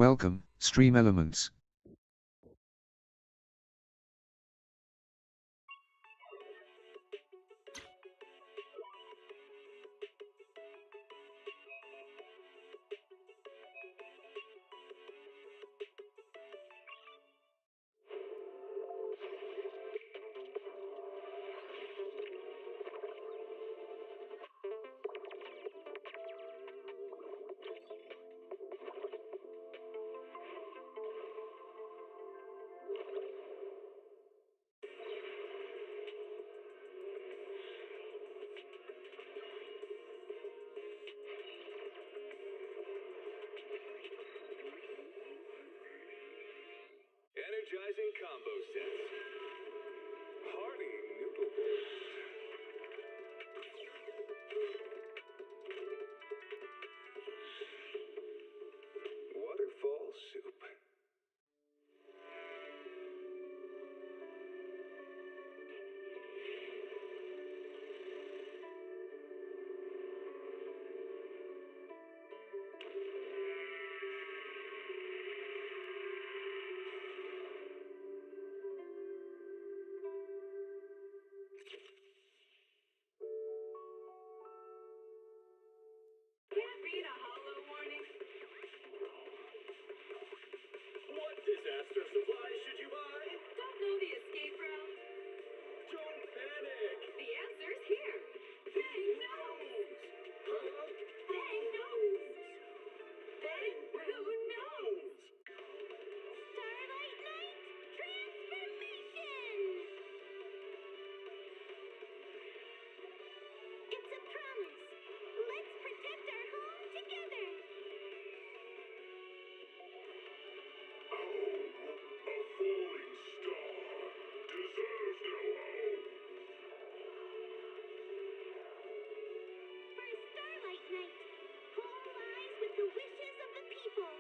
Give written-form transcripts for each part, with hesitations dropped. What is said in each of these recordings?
Welcome, Stream Elements. Energizing combo sets. Hearty noodle bowls. Waterfall soup. Can't read a hollow warning. What disaster supplies should you buy? Don't know the escape route. Don't panic. The answer's here. Bang nose. Bang nose. Bang blue nose. Starlight Night transformation. It's a promise. Let's protect our home together. Oh, a falling star deserves no home. For Starlight Night, home lies with the wishes of the people.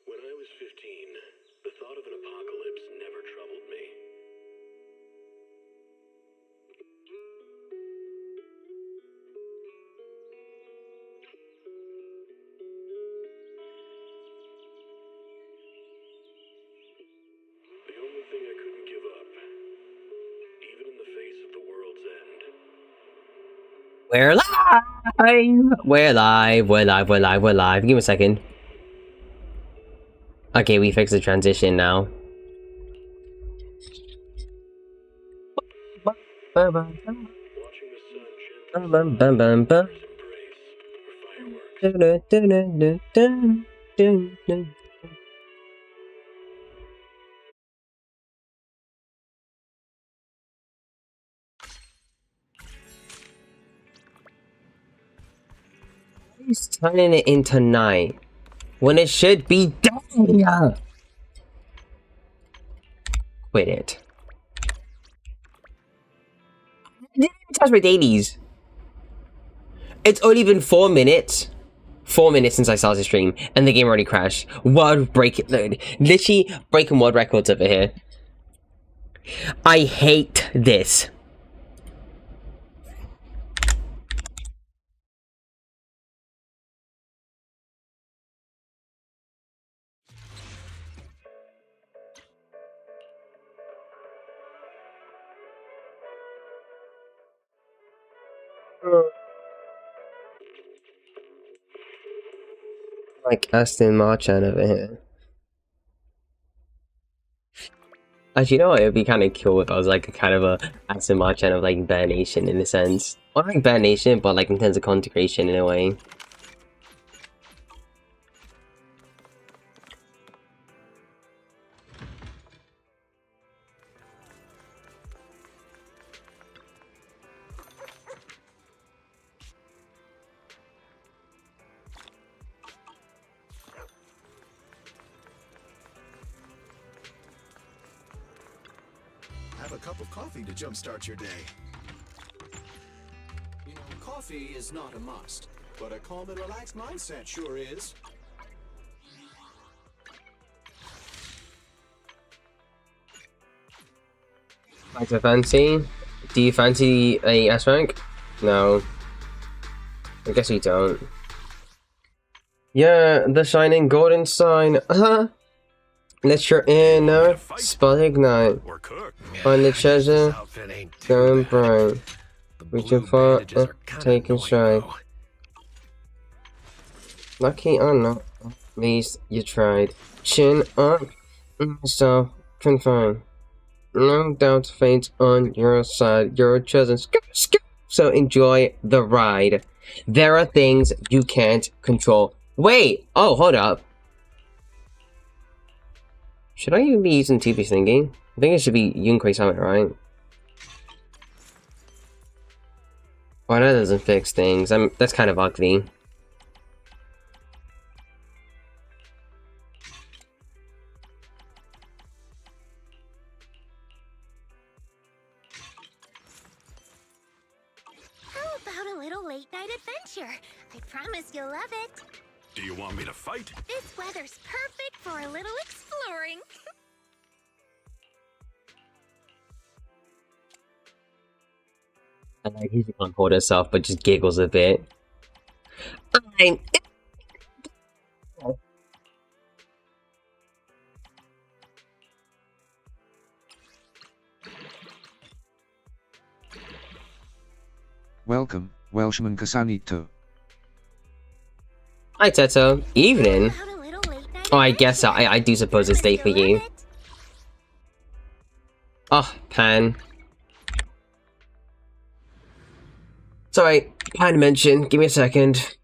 When I was 15, the thought of an apocalypse never troubled me. The only thing I couldn't give up, even in the face of the world's end. We're live! We're live, we're live, we're live, we're live. Give me a second. Okay, we fixed the transition now. Watching the sun gently embrace fireworks. He's turning it into night when it should be day. Quit it. I didn't even touch my dailies. It's only been 4 minutes. 4 minutes since I started the stream, and the game already crashed. Literally breaking world records over here. I hate this. Like Aston Martin over here. Actually, you know what? It'd be kind of cool if I was like a kind of a Aston Martin of like Bear Nation in a sense. Not like Bear Nation, but like in terms of content creation in a way. Have a cup of coffee to jumpstart your day. You know, coffee is not a must, but a calm and relaxed mindset sure is. Like I fancy? Do you fancy a S rank? No. I guess you don't. Yeah, the shining golden sign. Let your inner spark ignite. Or cook. Find the treasure, going bright. Reaching for it, taking stride. Lucky or not, at least you tried. Chin up, yourself confined. No doubt fate's on your side. You're chosen. So enjoy the ride. There are things you can't control. Wait! Oh, hold up. Should I even be using two-piece thingy? I think it should be Yunquei Summit, right? Well, that doesn't fix things. That's kind of ugly. How about a little late-night adventure? I promise you'll love it. Do you want me to fight? This weather's perfect for a little exploring. I like he can't hold herself, but just giggles a bit. I'm... Welcome, Welshman Casanito. Hi, Teto. Evening. How about a little late-night Oh, I guess adventure? I do suppose it's late for You'll you. love it. Oh, Pan. Sorry, Pan mention. Give me a second.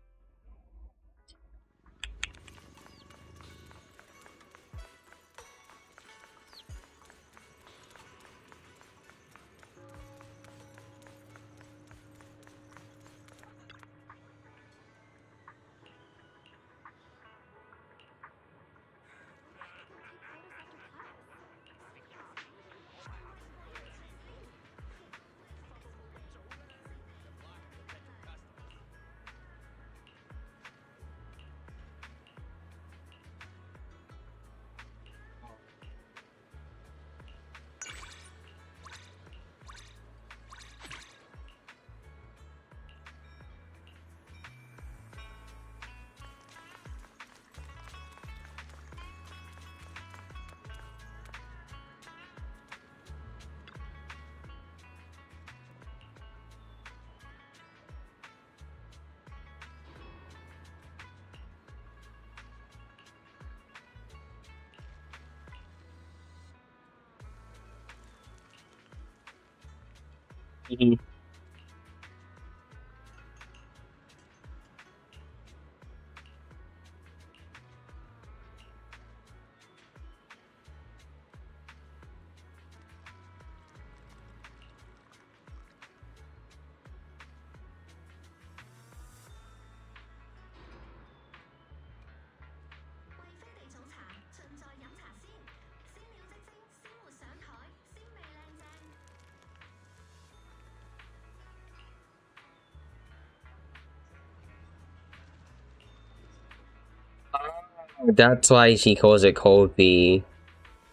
That's why she calls it Cold Bee.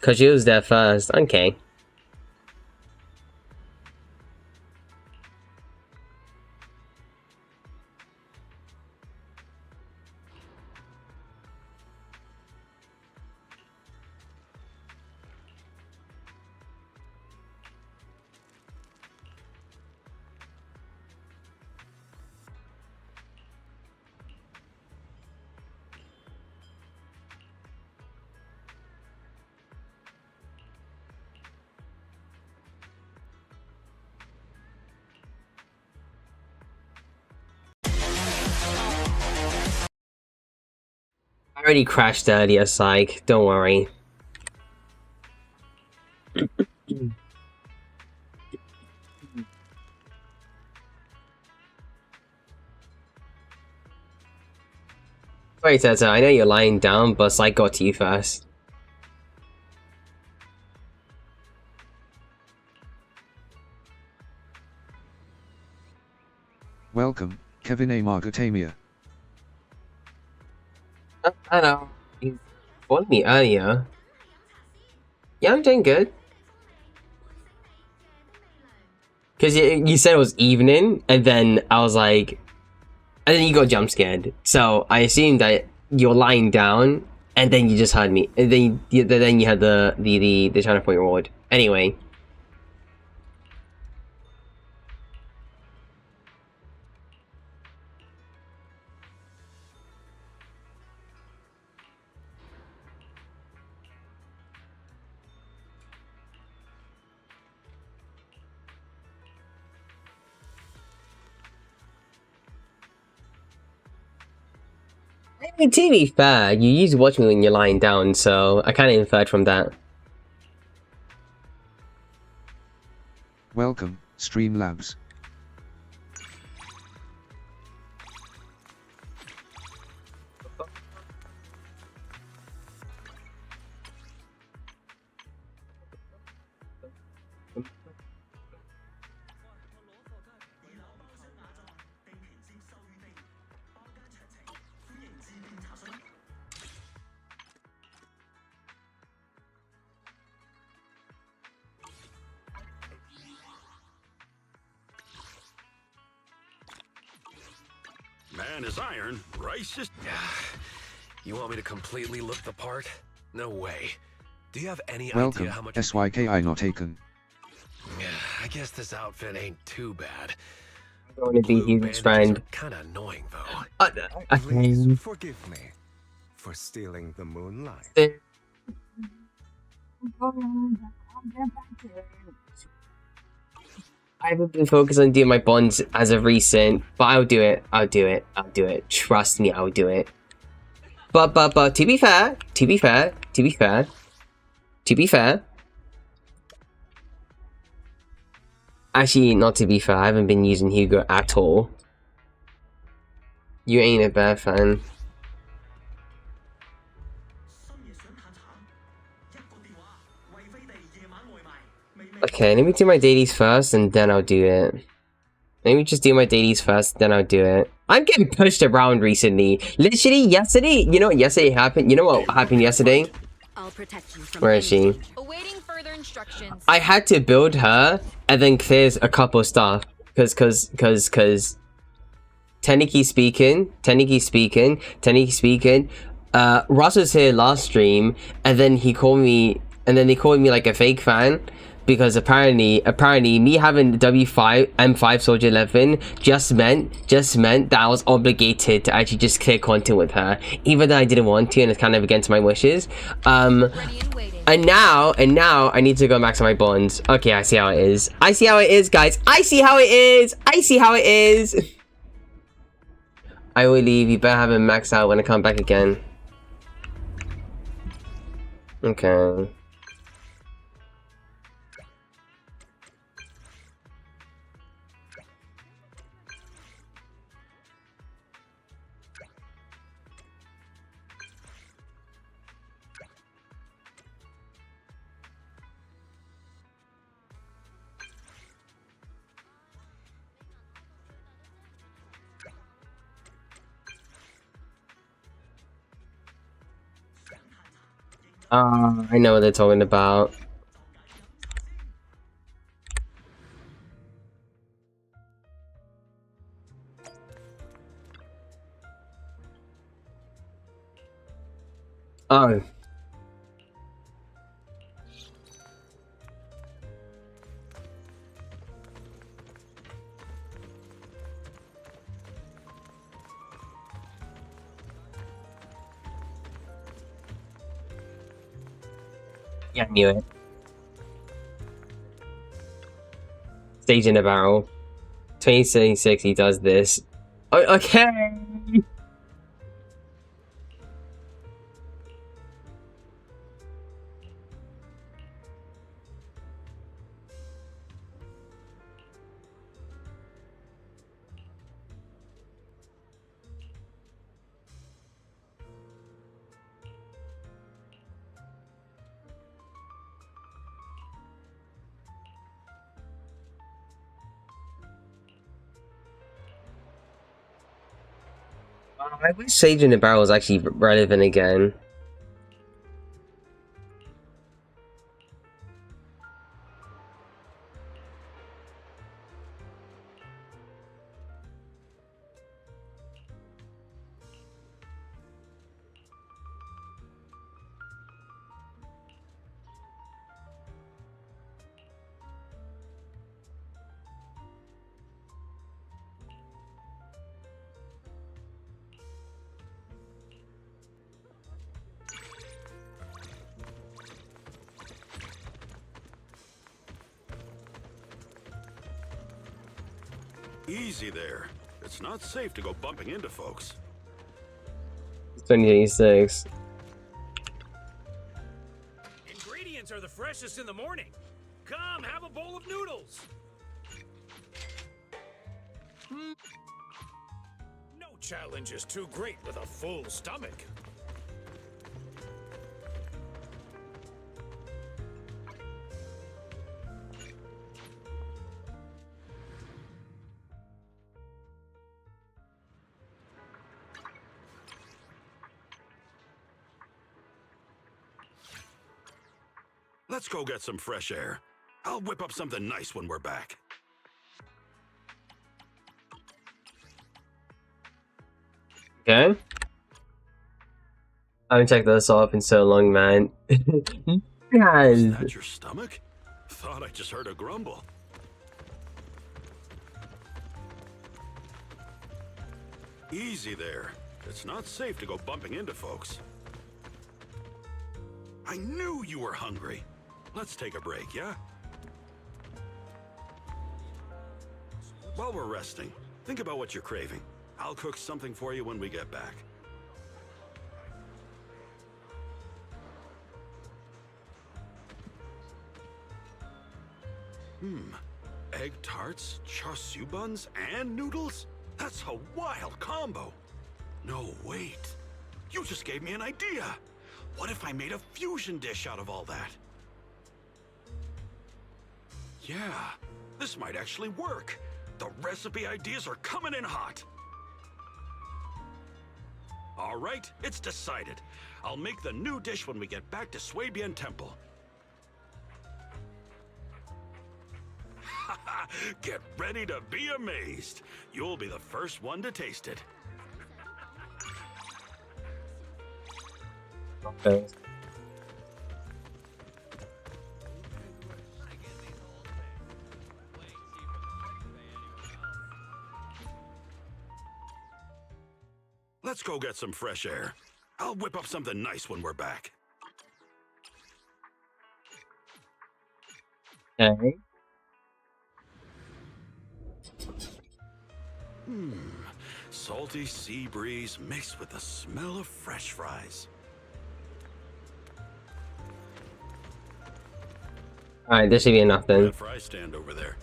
Cause she was there first. Okay. I already crashed earlier, psych. Don't worry. Sorry, Teta, I know you're lying down, but psych got to you first. Welcome, Kevin A. Margotamia. I know. You phoned me earlier. Yeah, I'm doing good. Because you said it was evening, and then I was like... And then you got jump scared. So I assumed that you're lying down, and then you just heard me. And then you had the China point reward. Anyway. I mean, to be fair, you usually watch me when you're lying down, so I kind of inferred from that. Welcome, Streamlabs. Man is iron, rice is... You want me to completely look the part? No way. Do you have any Welcome, idea how much... SYKI not taken. I guess this outfit ain't too bad. I don't want to be his friend. Kind of annoying though. Please forgive me for stealing the moonlight. I haven't been focused on doing my bonds as of recent, but I'll do it. I'll do it. I'll do it. Trust me, I'll do it. But to be fair, actually, not to be fair, I haven't been using Hugo at all. You ain't a bad fan. Okay, let me do my dailies first, and then I'll do it. Let me just do my dailies first, then I'll do it. I'm getting pushed around recently. Literally, yesterday, you know what yesterday happened? You know what happened yesterday? I'll protect you from Where is she? awaiting further instructions. I had to build her, and then clears a couple stuff. Cause technically speaking, Ross was here last stream, and then he called me, and then they called me like a fake fan. Because apparently me having the W5 M5 Soldier 11 just meant that I was obligated to actually just clear content with her, even though I didn't want to, and it's kind of against my wishes. And now I need to go max out my bonds. Okay, I see how it is. I see how it is, guys. I see how it is. I will leave. You better have it maxed out when I come back again. Okay. I know what they're talking about. Oh. Yeah, I knew it. Stage in a barrel. 2076, he does this. Oh, okay. I wish Sage in the Barrel was actually relevant again. Easy there. It's not safe to go bumping into folks. 2086. Ingredients are the freshest in the morning. Come, have a bowl of noodles. No challenge is too great with a full stomach. Let's go get some fresh air. I'll whip up something nice when we're back. Okay. I haven't checked this off in so long, man. Is Guys. that your stomach? Thought I just heard a grumble. Easy there. It's not safe to go bumping into folks. I knew you were hungry. Let's take a break, yeah? While we're resting, think about what you're craving. I'll cook something for you when we get back. Egg tarts, char siu buns, and noodles? That's a wild combo. No, wait. You just gave me an idea. What if I made a fusion dish out of all that? Yeah, this might actually work. The recipe ideas are coming in hot. All right, it's decided. I'll make the new dish when we get back to Swabian Temple. Get ready to be amazed. You'll be the first one to taste it. Okay. Let's go get some fresh air. I'll whip up something nice when we're back. Okay. Salty sea breeze mixed with the smell of fresh fries. Alright, this should be enough then. That fry stand over there.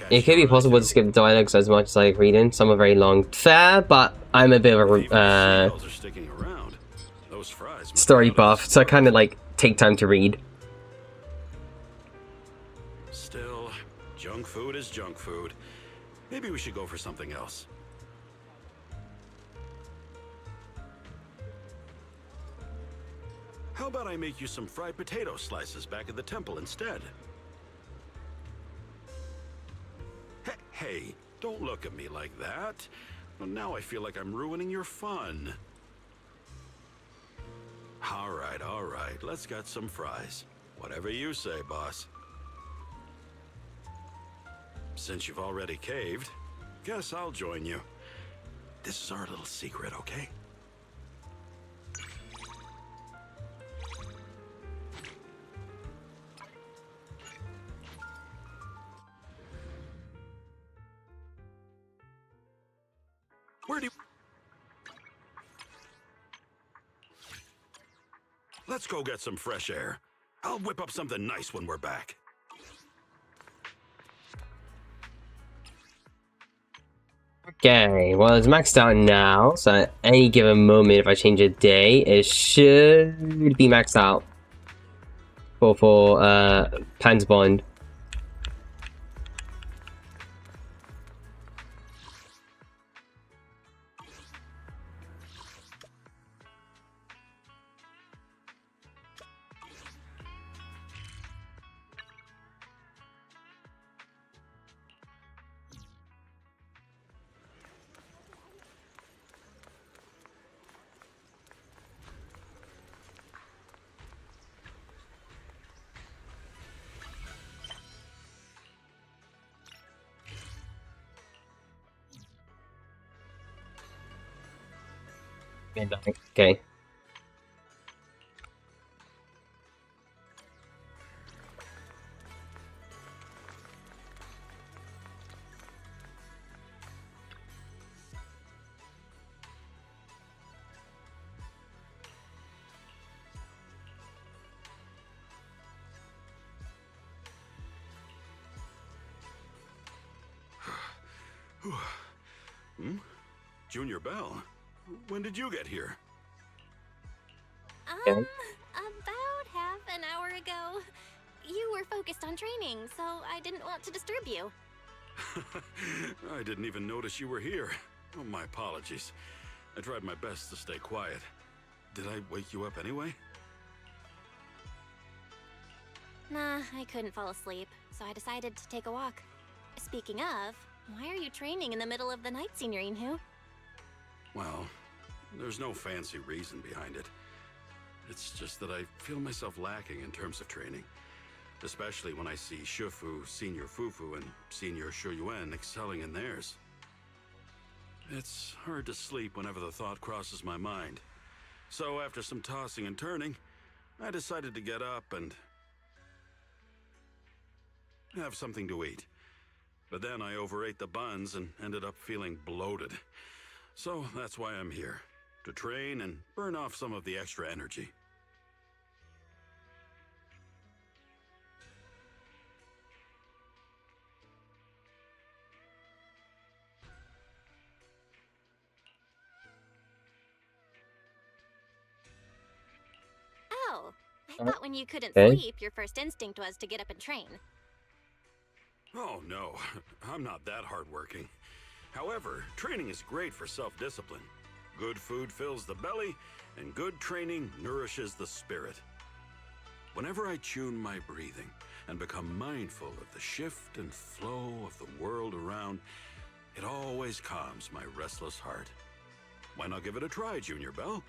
It could be possible to skip the dialogues as much as I like reading. Some are very long. Fair, but I'm a bit of Even a seagulls are sticking around. Those fries must story be buff, so I kind of like take time to read. Still, junk food is junk food. Maybe we should go for something else. How about I make you some fried potato slices back at the temple instead? Hey, don't look at me like that. Well, now I feel like I'm ruining your fun. All right, let's get some fries. Whatever you say, boss. Since you've already caved, guess I'll join you. This is our little secret, okay? Where do you... Let's go get some fresh air. I'll whip up something nice when we're back. Okay, well it's maxed out now, so at any given moment if I change a day, it should be maxed out for Pan's Bond. Midnight. Okay. Hmm? Junior Bell, when did you get here? Okay. About half an hour ago. You were focused on training, so I didn't want to disturb you. I didn't even notice you were here. Oh, my apologies. I tried my best to stay quiet. Did I wake you up anyway? Nah, I couldn't fall asleep, so I decided to take a walk. Speaking of, why are you training in the middle of the night, Senior Inhu? Well, there's no fancy reason behind it. It's just that I feel myself lacking in terms of training. Especially when I see Shifu, Senior Fufu, and Senior Shuyuan excelling in theirs. It's hard to sleep whenever the thought crosses my mind. So after some tossing and turning, I decided to get up and have something to eat. But then I overate the buns and ended up feeling bloated. So that's why I'm here, to train and burn off some of the extra energy. Oh, I thought when you couldn't Okay. sleep, your first instinct was to get up and train. Oh no, I'm not that hardworking. However, training is great for self-discipline. Good food fills the belly, and good training nourishes the spirit. Whenever I tune my breathing and become mindful of the shift and flow of the world around, it always calms my restless heart. Why not give it a try, Junior Bell?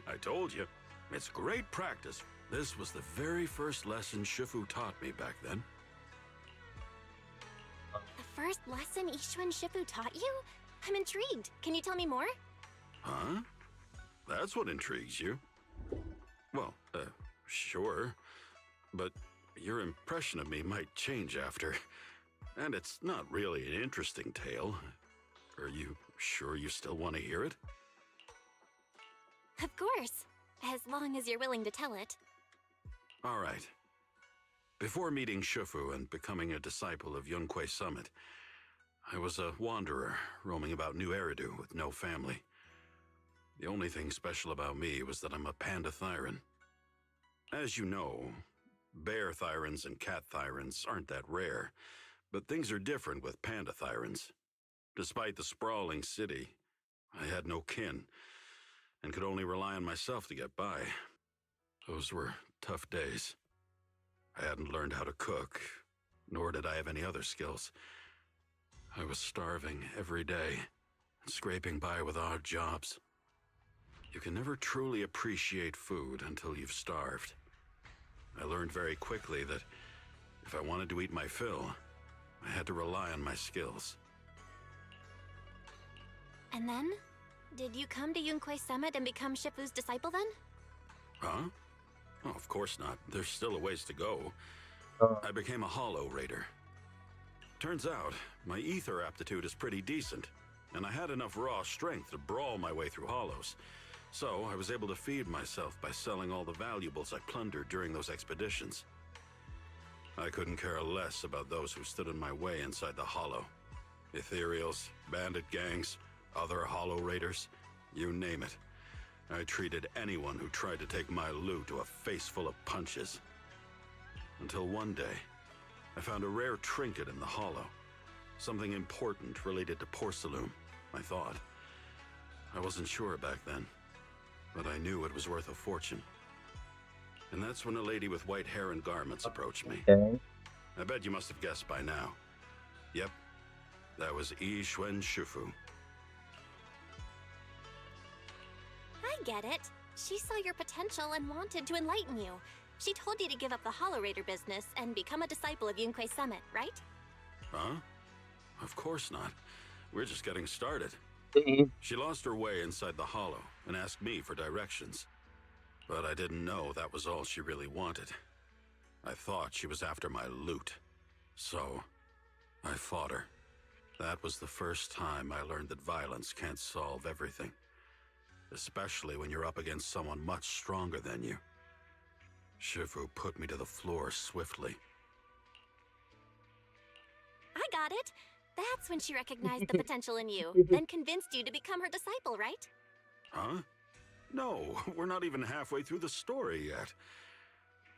I told you, it's great practice. This was the very first lesson Shifu taught me back then. The first lesson Ishuan Shifu taught you? I'm intrigued. Can you tell me more? Huh? That's what intrigues you? Well, sure. But your impression of me might change after. And it's not really an interesting tale. Are you sure you still want to hear it? Of course. As long as you're willing to tell it. All right. Before meeting Shifu and becoming a disciple of Yunquei Summit, I was a wanderer roaming about New Eridu with no family. The only thing special about me was that I'm a panda thyran. As you know, bear thyrans and cat thyrans aren't that rare, but things are different with panda thyrans. Despite the sprawling city, I had no kin and could only rely on myself to get by. Those were tough days. I hadn't learned how to cook, nor did I have any other skills. I was starving every day, scraping by with odd jobs. You can never truly appreciate food until you've starved. I learned very quickly that if I wanted to eat my fill, I had to rely on my skills. And then? Did you come to Yunquei Summit and become Shifu's disciple then? Huh? Oh, of course not. There's still a ways to go. I became a hollow raider. Turns out, my ether aptitude is pretty decent, and I had enough raw strength to brawl my way through hollows. So I was able to feed myself by selling all the valuables I plundered during those expeditions. I couldn't care less about those who stood in my way inside the hollow. Ethereals, bandit gangs, other hollow raiders, you name it. I treated anyone who tried to take my loot to a face full of punches. Until one day, I found a rare trinket in the hollow. Something important related to porcelain, I thought. I wasn't sure back then, but I knew it was worth a fortune. And that's when a lady with white hair and garments approached me. Okay. I bet you must have guessed by now. Yep, that was Ishuan Shifu. I get it. She saw your potential and wanted to enlighten you. She told you to give up the Hollow Raider business and become a disciple of Yunquei Summit, right? Huh? Of course not. We're just getting started. She lost her way inside the hollow and asked me for directions. But I didn't know that was all she really wanted. I thought she was after my loot. So, I fought her. That was the first time I learned that violence can't solve everything. Especially when you're up against someone much stronger than you. Shifu put me to the floor swiftly. I got it. That's when she recognized the potential in you, then convinced you to become her disciple, right? Huh? No, we're not even halfway through the story yet.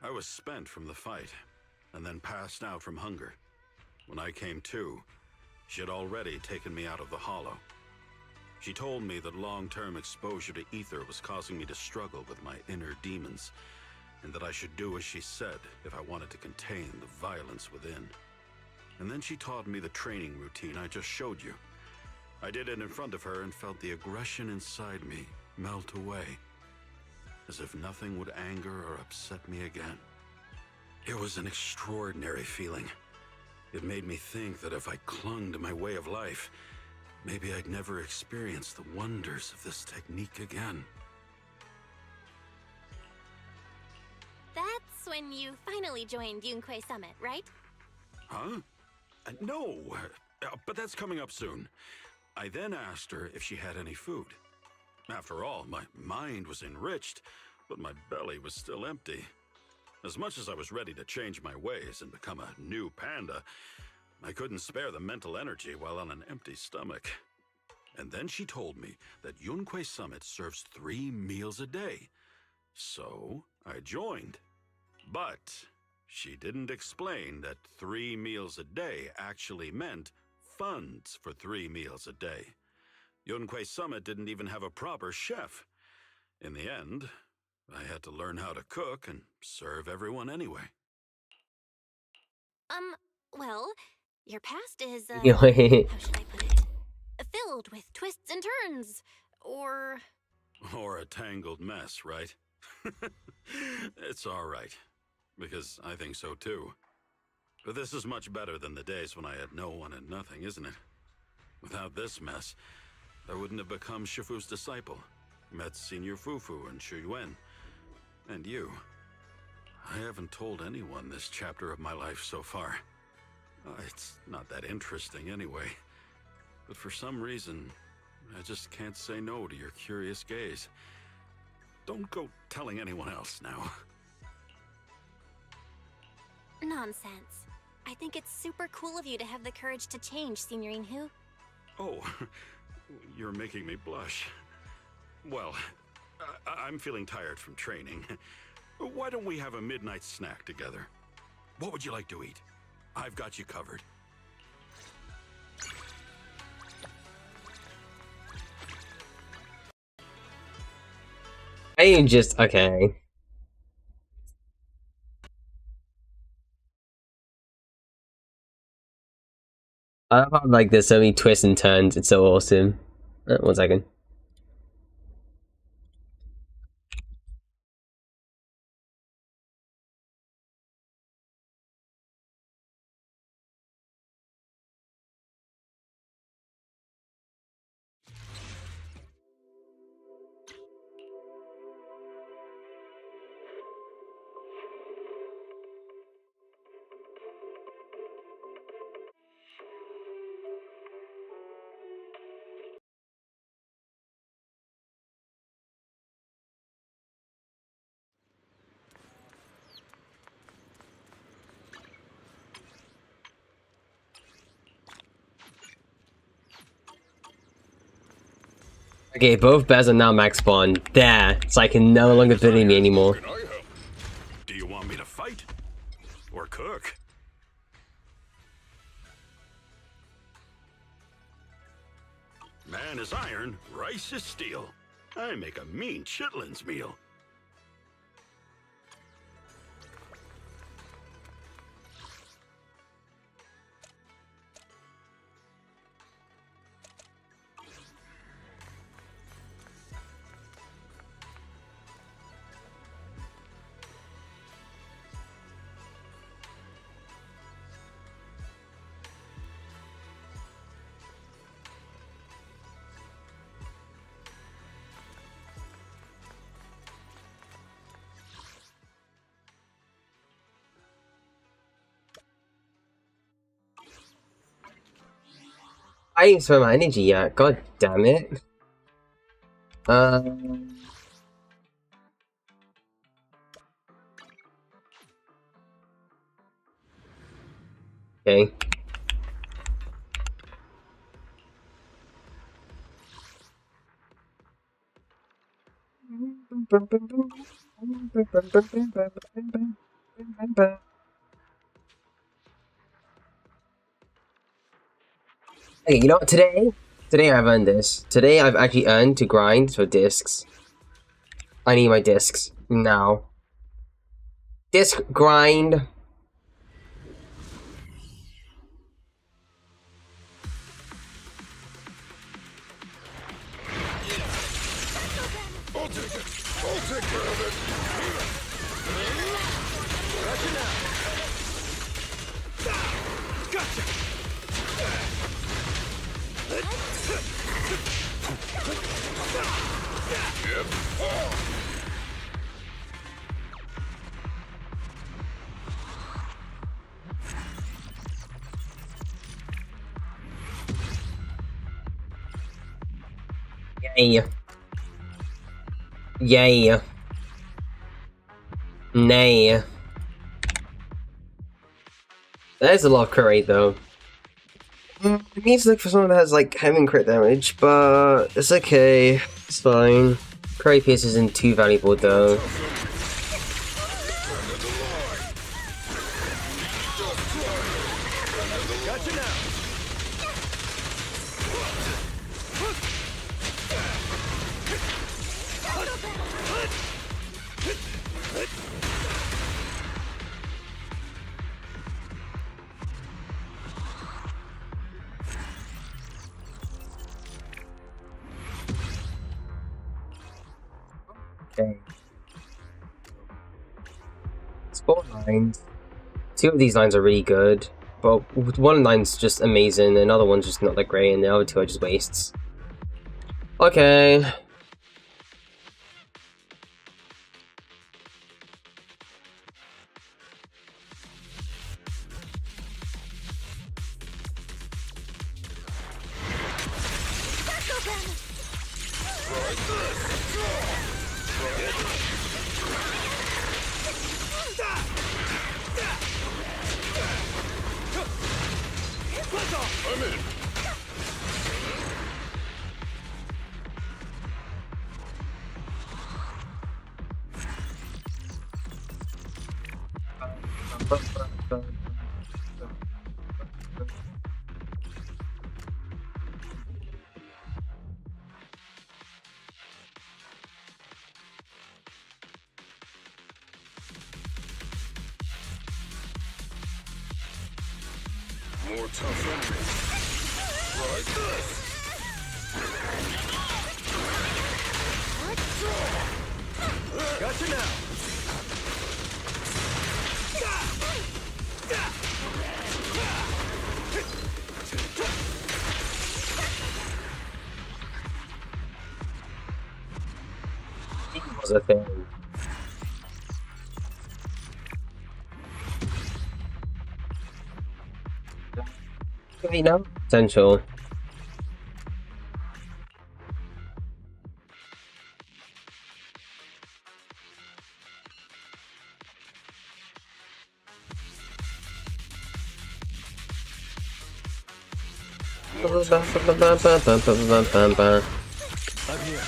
I was spent from the fight, and then passed out from hunger. When I came to, she had already taken me out of the hollow. She told me that long-term exposure to ether was causing me to struggle with my inner demons, and that I should do as she said if I wanted to contain the violence within. And then she taught me the training routine I just showed you. I did it in front of her and felt the aggression inside me melt away, as if nothing would anger or upset me again. It was an extraordinary feeling. It made me think that if I clung to my way of life, maybe I'd never experience the wonders of this technique again. That's when you finally joined Yunquei Summit, right? Huh? No, but that's coming up soon. I then asked her if she had any food. After all, my mind was enriched, but my belly was still empty. As much as I was ready to change my ways and become a new panda, I couldn't spare the mental energy while on an empty stomach. And then she told me that Yunquei Summit serves 3 meals a day. So I joined. But she didn't explain that 3 meals a day actually meant funds for 3 meals a day. Yunquei Summit didn't even have a proper chef. In the end, I had to learn how to cook and serve everyone anyway. Well, your past is, how Yeah. should I put it? Filled with twists and turns, or... Or a tangled mess, right? It's all right, because I think so too. But this is much better than the days when I had no one and nothing, isn't it? Without this mess, I wouldn't have become Shifu's disciple, met Senior Fufu and Shu Yuan, and you. I haven't told anyone this chapter of my life so far. It's not that interesting anyway. But for some reason, I just can't say no to your curious gaze. Don't go telling anyone else now. Nonsense. I think it's super cool of you to have the courage to change, Signorine Hu. Oh, you're making me blush. Well, I'm feeling tired from training. Why don't we have a midnight snack together? What would you like to eat? I've got you covered. I am just okay. I love how like there's so many twists and turns. It's so awesome. 1 second. Okay, both bears are now max spawn. There, so I can no longer bully me anymore. Can I help? Do you want me to fight? Or cook? Man is iron, rice is steel. I make a mean chitlins meal. I didn't spend my energy yet. God damn it. Okay. Okay, you know what? Today I've earned this. Today I've actually earned to grind for discs. I need my discs now. Disc grind. Yay. Yay. Nay. That is a lot of crit rate, though. It needs to look for someone that has, like, heavy crit damage, but it's okay. It's fine. Crit rate pierce isn't too valuable, though. Okay. It's 4 lines. 2 of these lines are really good, but one line's just amazing, and another one's just not that great, and the other 2 are just wastes. Okay. More tough enemies. Like this. Gotcha now. Was a thing. You know? Potential. I'm here.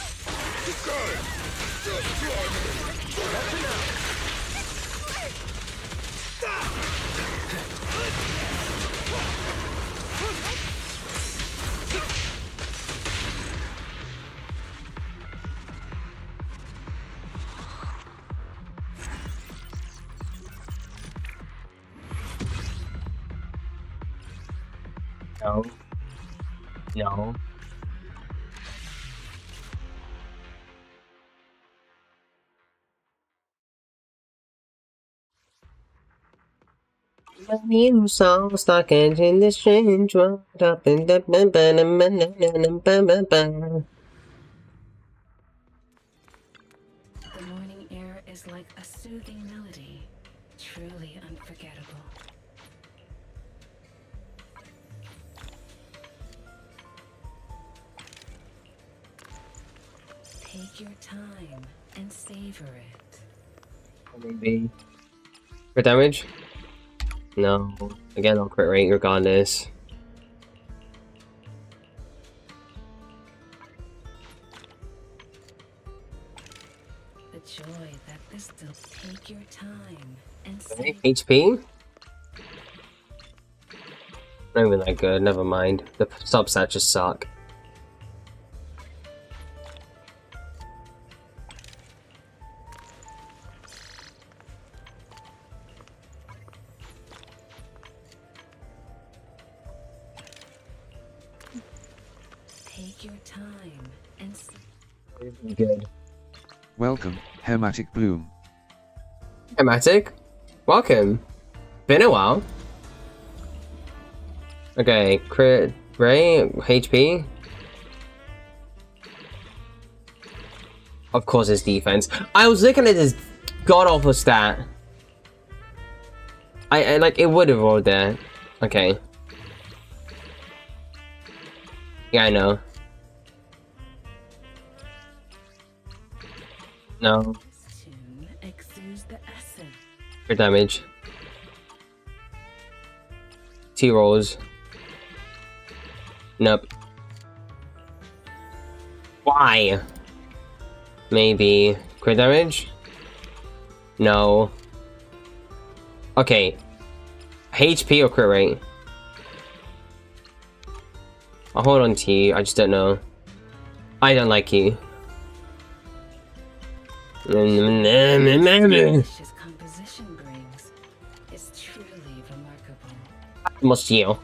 No. No. My new song stuck in this strange world up in the The morning air is like a soothing melody, truly unforgettable. Take your time and savor it. Maybe. Crit damage? No. Again, I'll crit rate regardless. The joy that this still take your time and Okay. savor. HP? Not even that good, never mind. The substats just suck. Take your time and Good. Welcome, Hermatic Bloom. Hermatic? Welcome. Been a while. Okay, crit rate, HP. Of course it's defense. I was looking at this god-awful stat. I like, it would have rolled there. Okay. Yeah, I know. No. this tune exudes the essence. Crit damage. 2 rolls. Nope. Why? Maybe. Crit damage? No. Okay. HP or crit rate? I'll hold on to you, I just don't know. I don't like you. Delicious composition brings is truly remarkable. Must you.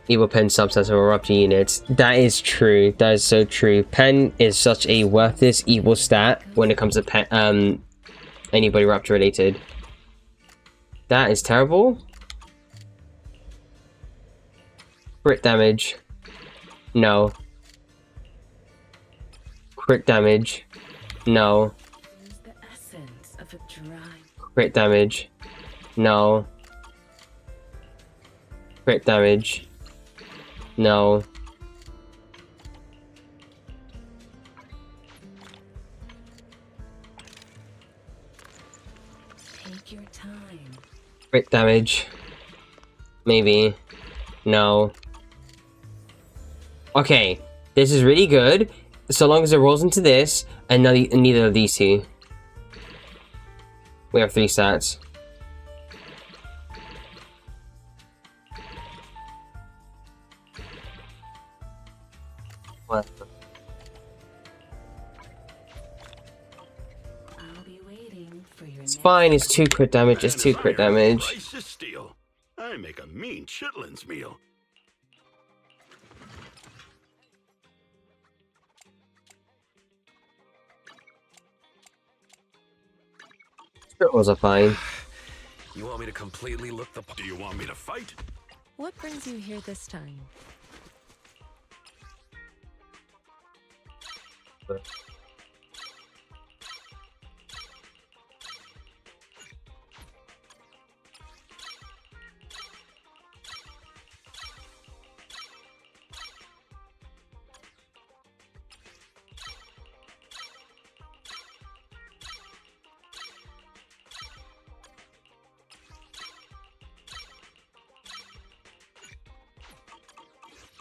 Evil pen subsets of eruptor units. That is true. That is so true. Pen is such a worthless evil stat when it comes to pen, anybody raptor related. That is terrible. Crit damage. No. Crit damage. No. Is the essence of a dry. Crit damage. No. Crit damage. No. Take your time. Crit damage. Maybe. No. Okay. This is really good. So long as it rolls into this, and neither of these two. We have 3 stats. What? I'll be waiting for your It's fine, it's 2 crit damage, it's 2 crit damage. Rice is steel. I make a mean chitlins meal. Crit rolls are fine. You want me to completely look the Do you want me to fight? What brings you here this time?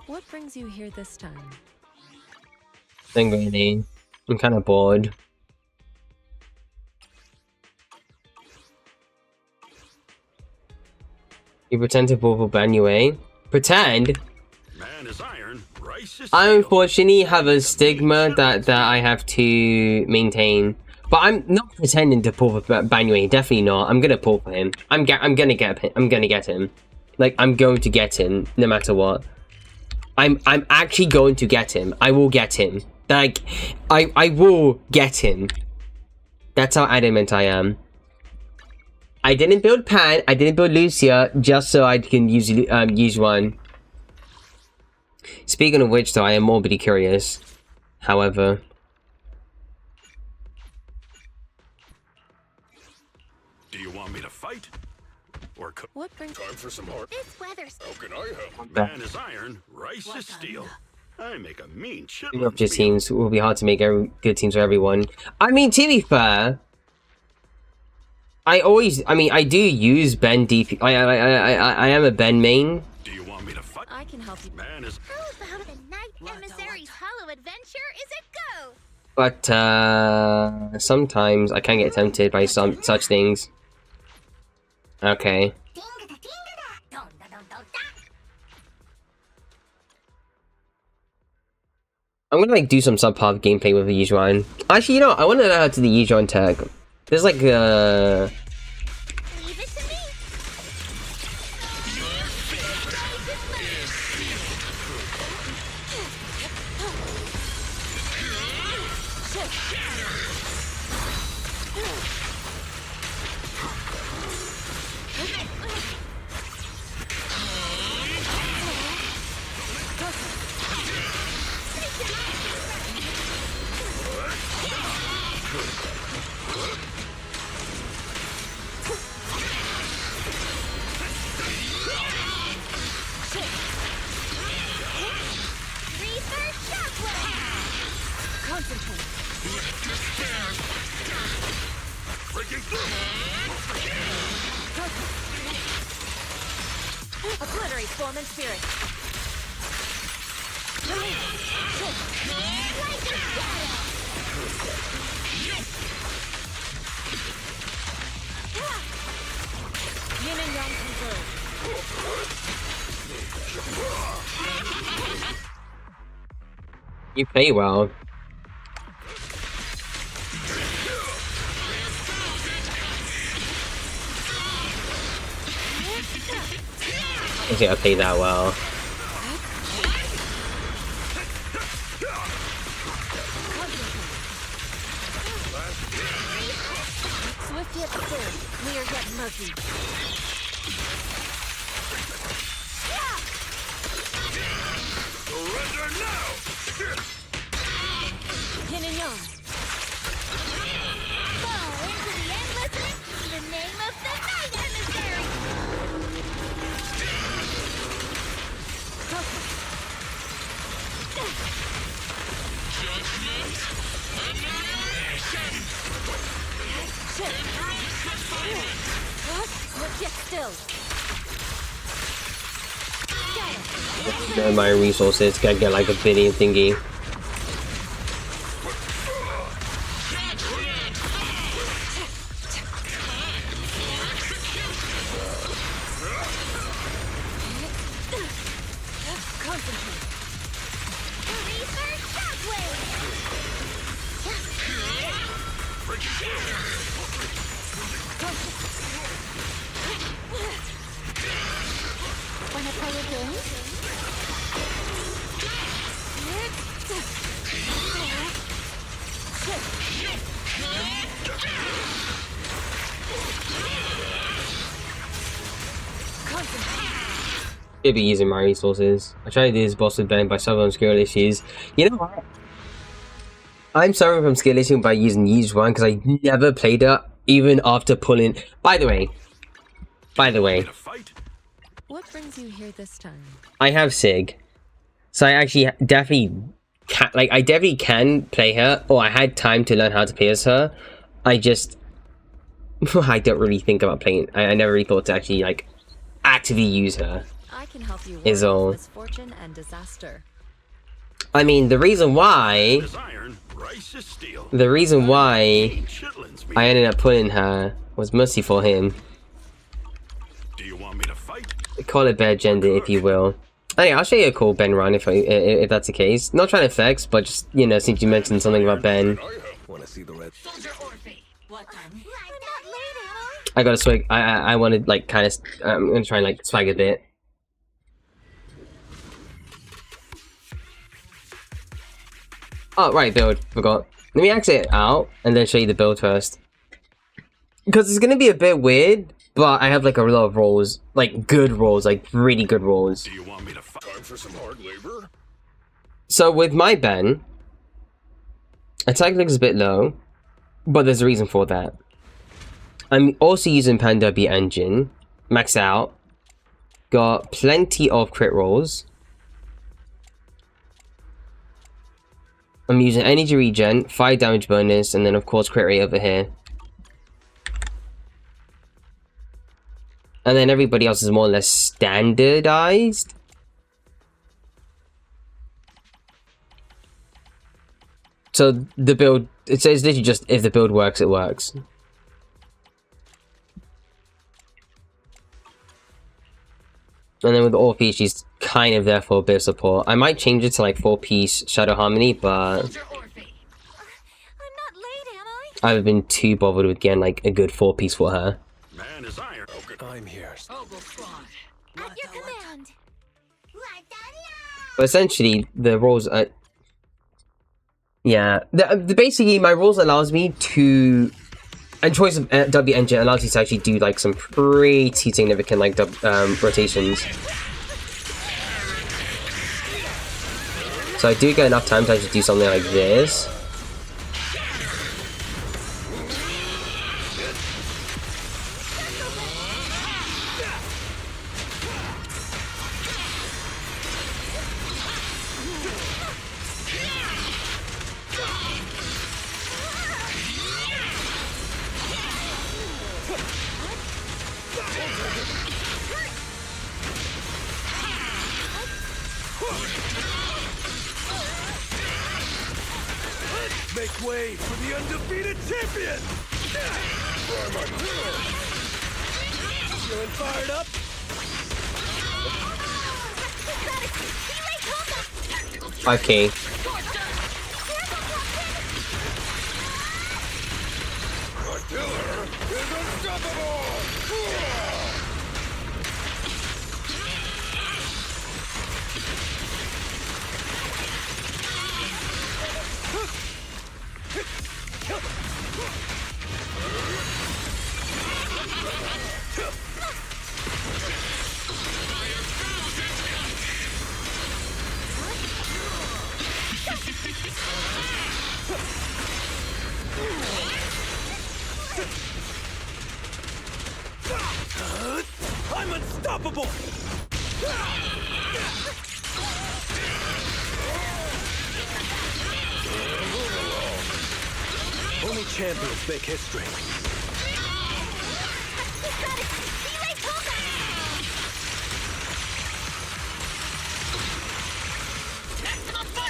What brings you here this time? Thing really. I'm kind of bored. You pretend to pull for Banue? Pretend? Man is iron, rice is I steel. unfortunately have a stigma that I have to maintain. But I'm not pretending to pull for Banue, definitely not. I'm gonna pull for him. I'm gonna get him. Like, I'm going to get him, no matter what. I'm actually going to get him. I will get him. Like, I will get him. That's how adamant I am. I didn't build Pan, I didn't build Lucia, just so I can use one. Speaking of which, though, I am morbidly curious. However... Do you want me to fight? Or cook? What brings Time for some heart. This weather's How can I help? Man is iron, rice is steel. I make a mean Your teams will be hard to make good teams for everyone. I mean, to be fair, I do use Ben DP. I am a Ben main. Do you want me to fight? I can help you. Man is. How about the Night Emissary's Hollow Adventure is it go? But sometimes I can get tempted by some such things. Okay. I'm gonna like do some subpar gameplay with the Yijuan. Actually, you know, I want to know how to do the Yijuan tag. There's like Leave it to me. Obliterate form and spirit. Yin and yang converge. you play well. I think I play that well. Swift yet clear, clear yet murky. Surrender now! Yin and yang. Fall into the endless in the name of the Night Emissary. Swift yet still. My resources gotta get like a billion thingy. Wanna play a game? Should be using my resources. I tried to do this boss with Ben by suffering from skill issues. You know what? I'm suffering from skill issues by using Yijuan because I never played it even after pulling. By the way, What brings you here this time? I have Sig, so I actually definitely can, I definitely can play her, or I had time to learn how to play as her. I just I don't really think about playing. I never really thought to actually like actively use her. I can help you Is all. with misfortune and disaster. I mean, the reason why I ended up putting her was mostly for him. Do you want me to fight? Call it bad gender, if you will. Anyway, I'll show you a cool Ben run if that's the case. Not trying to flex, but just, you know, since you mentioned something about Ben. Wanna see the red? I gotta swag. I wanted like kind of. I'm gonna try and like swag a bit. Oh right, build. Forgot. Let me exit out and then show you the build first. Because it's gonna be a bit weird, but I have like a lot of rolls, like good rolls, like really good rolls. Do you want me to fight? Time for some hard labor? So with my Ben, attack looks a bit low, but there's a reason for that. I'm also using PanW engine, max out, got plenty of crit rolls, I'm using energy regen, fire damage bonus, and then of course crit rate over here. And then everybody else is more or less standardized. So the build, it says literally just if the build works, it works. And then with all piece, she's kind of there for a bit of support. I might change it to like 4-piece Shadow Harmony, but I'm not late, am I? I haven't been too bothered with getting like a good 4-piece for her. Man is iron. I'm here. At your command. But essentially, the roles are... Yeah, basically my roles allows me to... And choice of W engine allows you to actually do like some pretty significant like rotations. So I do get enough time to actually do something like this. Make way for the undefeated champion! Feeling fired up? Okay. The killer is unstoppable! I'm unstoppable! Only champions make history.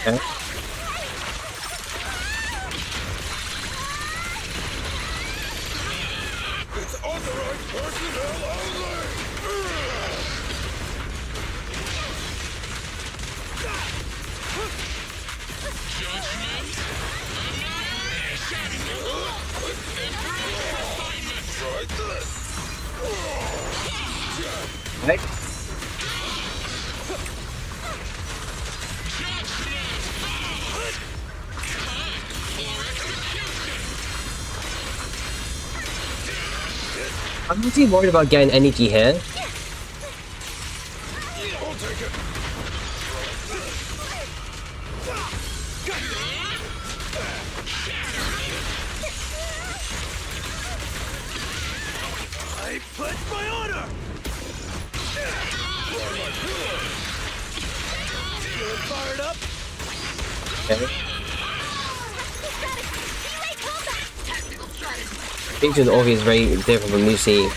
Okay. It's authorized personnel only! Right. I'm not too worried about getting energy here. I'll take it. I pledge my honor! Feeling fired up? Okay. Features obviously is very different from Lucy.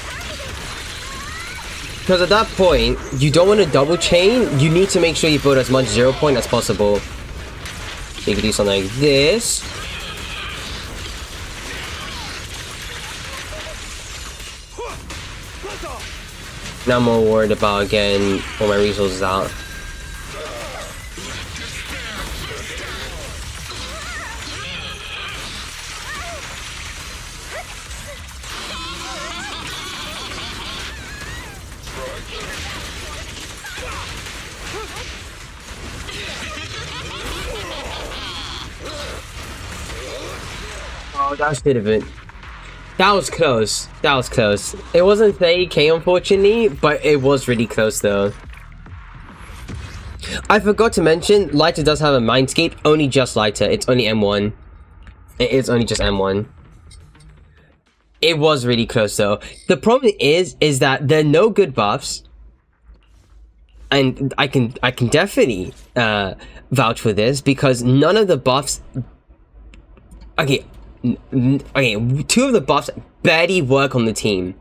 Because at that point, you don't want to double chain, you need to make sure you build as much 0 point as possible. So you can do something like this. Now I'm more worried about getting all my resources out. Oh, that should have been. That was close. That was close. It wasn't 30k unfortunately, but it was really close though. I forgot to mention, Lighter does have a Mindscape, only just Lighter. It's only M1. It is only just M1. It was really close though. The problem is that there are no good buffs. and I can definitely vouch for this, because none of the buffs. Okay, two of the buffs barely work on the team.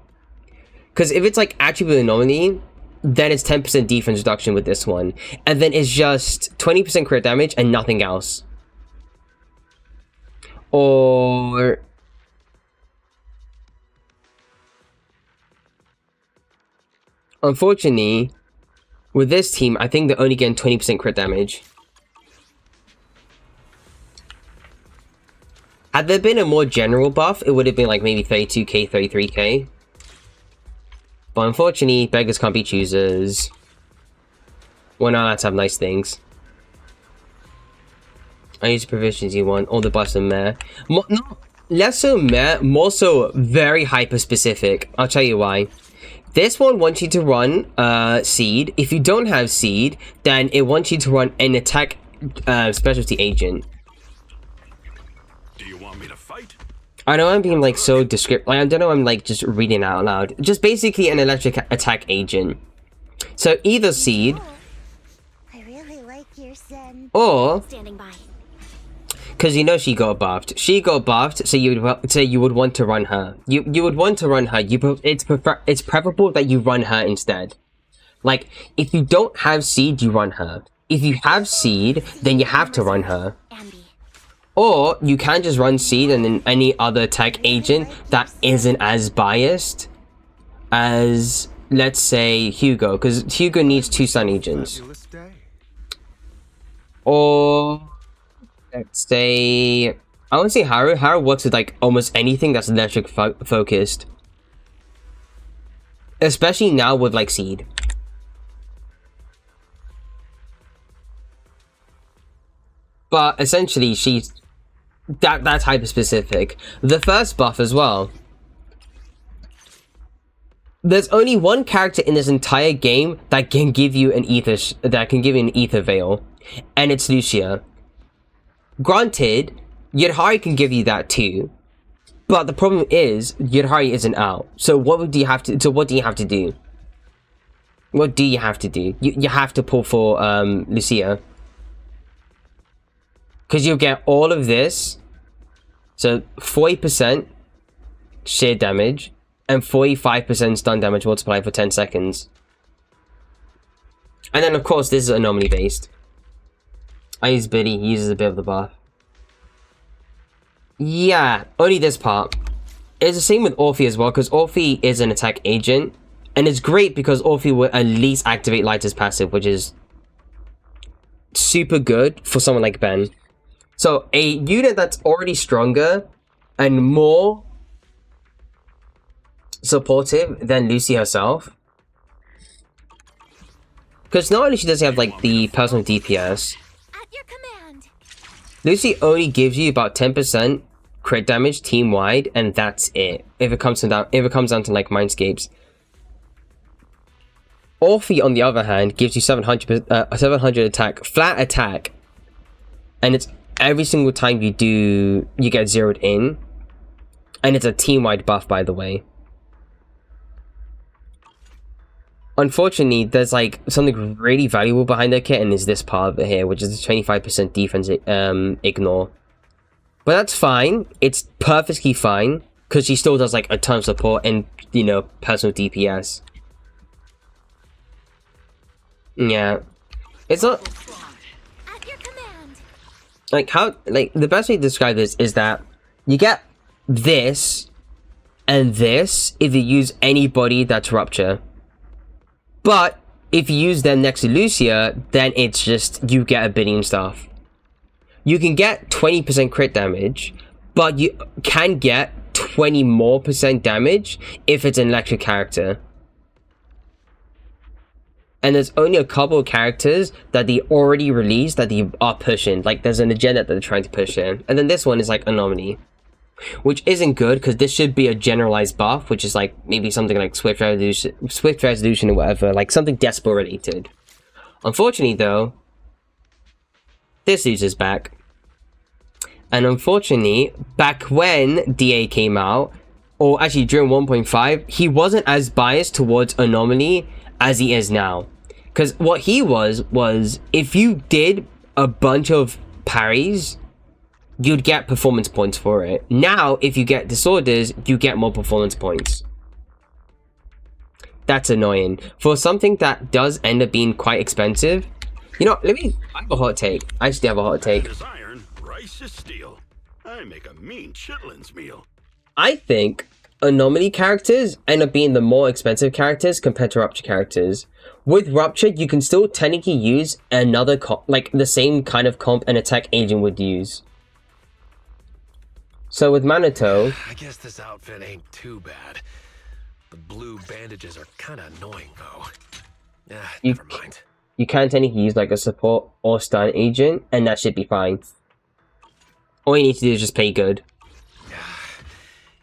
Because if it's like attribute anomaly, then it's 10% defense reduction with this one, and then it's just 20% crit damage and nothing else. Or unfortunately, with this team, I think they're only getting 20% crit damage. Had there been a more general buff, it would have been like maybe 32k, 33k. But unfortunately, beggars can't be choosers. Well, now let's have nice things. I use the provisions you want. All the buffs are meh. No, less so meh, more so very hyper specific. I'll tell you why. This one wants you to run Seed. If you don't have Seed, then it wants you to run an attack specialty agent. Do you want me to fight? I know I'm being like so descriptive. Like, I don't know, I'm like just reading out loud. Just basically an electric attack agent. So either Seed. I really like your Zen. Or Standing by. because you know she got buffed. She got buffed, so you would want to run her. You would want to run her. It's preferable that you run her instead. Like if you don't have Seed, you run her. If you have Seed, then you have to run her. Or you can just run Seed and then any other tech agent that isn't as biased as, let's say, Hugo, because Hugo needs 2 stun agents. Or let's say, I wouldn't say Haru. Haru works with like almost anything that's electric focused, especially now with like Seed. But essentially, she's that's hyper specific. The first buff as well. There's only one character in this entire game that can give you an ether veil, and it's Lucia. Granted, Yudhari can give you that too, but the problem is Yudhari isn't out. So what do you have to? So what do you have to do? What do you have to do? You have to pull for Lucia. Because you'll get all of this. So 40% sheer damage and 45% stun damage multiplied for 10 seconds. And then of course this is anomaly based. I use Biddy, he uses a bit of the buff. Yeah, only this part. It's the same with Orphe as well, because Orphe is an attack agent. And it's great because Orphe will at least activate Lighter's passive, which is super good for someone like Ben. So a unit that's already stronger and more supportive than Lucy herself. Because not only she doesn't have like the personal DPS, At your command. Lucy only gives you about 10% crit damage team wide, and that's it. If it comes down to like Mindscapes. Orphe on the other hand gives you 700 attack, flat attack, and it's every single time you do, you get zeroed in. And it's a team-wide buff, by the way. Unfortunately, there's like something really valuable behind that kit, and is this part of it here, which is the 25% defense ignore. But that's fine. It's perfectly fine, because she still does like a ton of support and, you know, personal DPS. Yeah. It's not... Like, how, like, the best way to describe this is that you get this and this if you use anybody that's Rupture. But if you use them next to Lucia, then it's just, you get a billion stuff. You can get 20% crit damage, but you can get 20% more damage if it's an electric character. And there's only a couple of characters that they already released that they are pushing. Like, there's an agenda that they're trying to push in. And then this one is like Anomaly, which isn't good, because this should be a generalized buff, which is like maybe something like Swift Resolution or whatever, like something Despo related. Unfortunately though, this user's back. And unfortunately, back when DA came out, or actually during 1.5, he wasn't as biased towards Anomaly as he is now. Because what he was if you did a bunch of parries, you'd get performance points for it. Now, if you get disorders, you get more performance points. That's annoying. For something that does end up being quite expensive, you know, I have a hot take. I actually have a hot take. Is iron, rice is steel. I make a mean chitlins meal. I think anomaly characters end up being the more expensive characters compared to Rupture characters. With Rupture, you can still technically use another like the same kind of comp an attack agent would use. So with Manito, I guess this outfit ain't too bad. The blue bandages are kind of annoying, though. Never mind. You can technically use like a support or stun agent, and that should be fine. All you need to do is just pay good.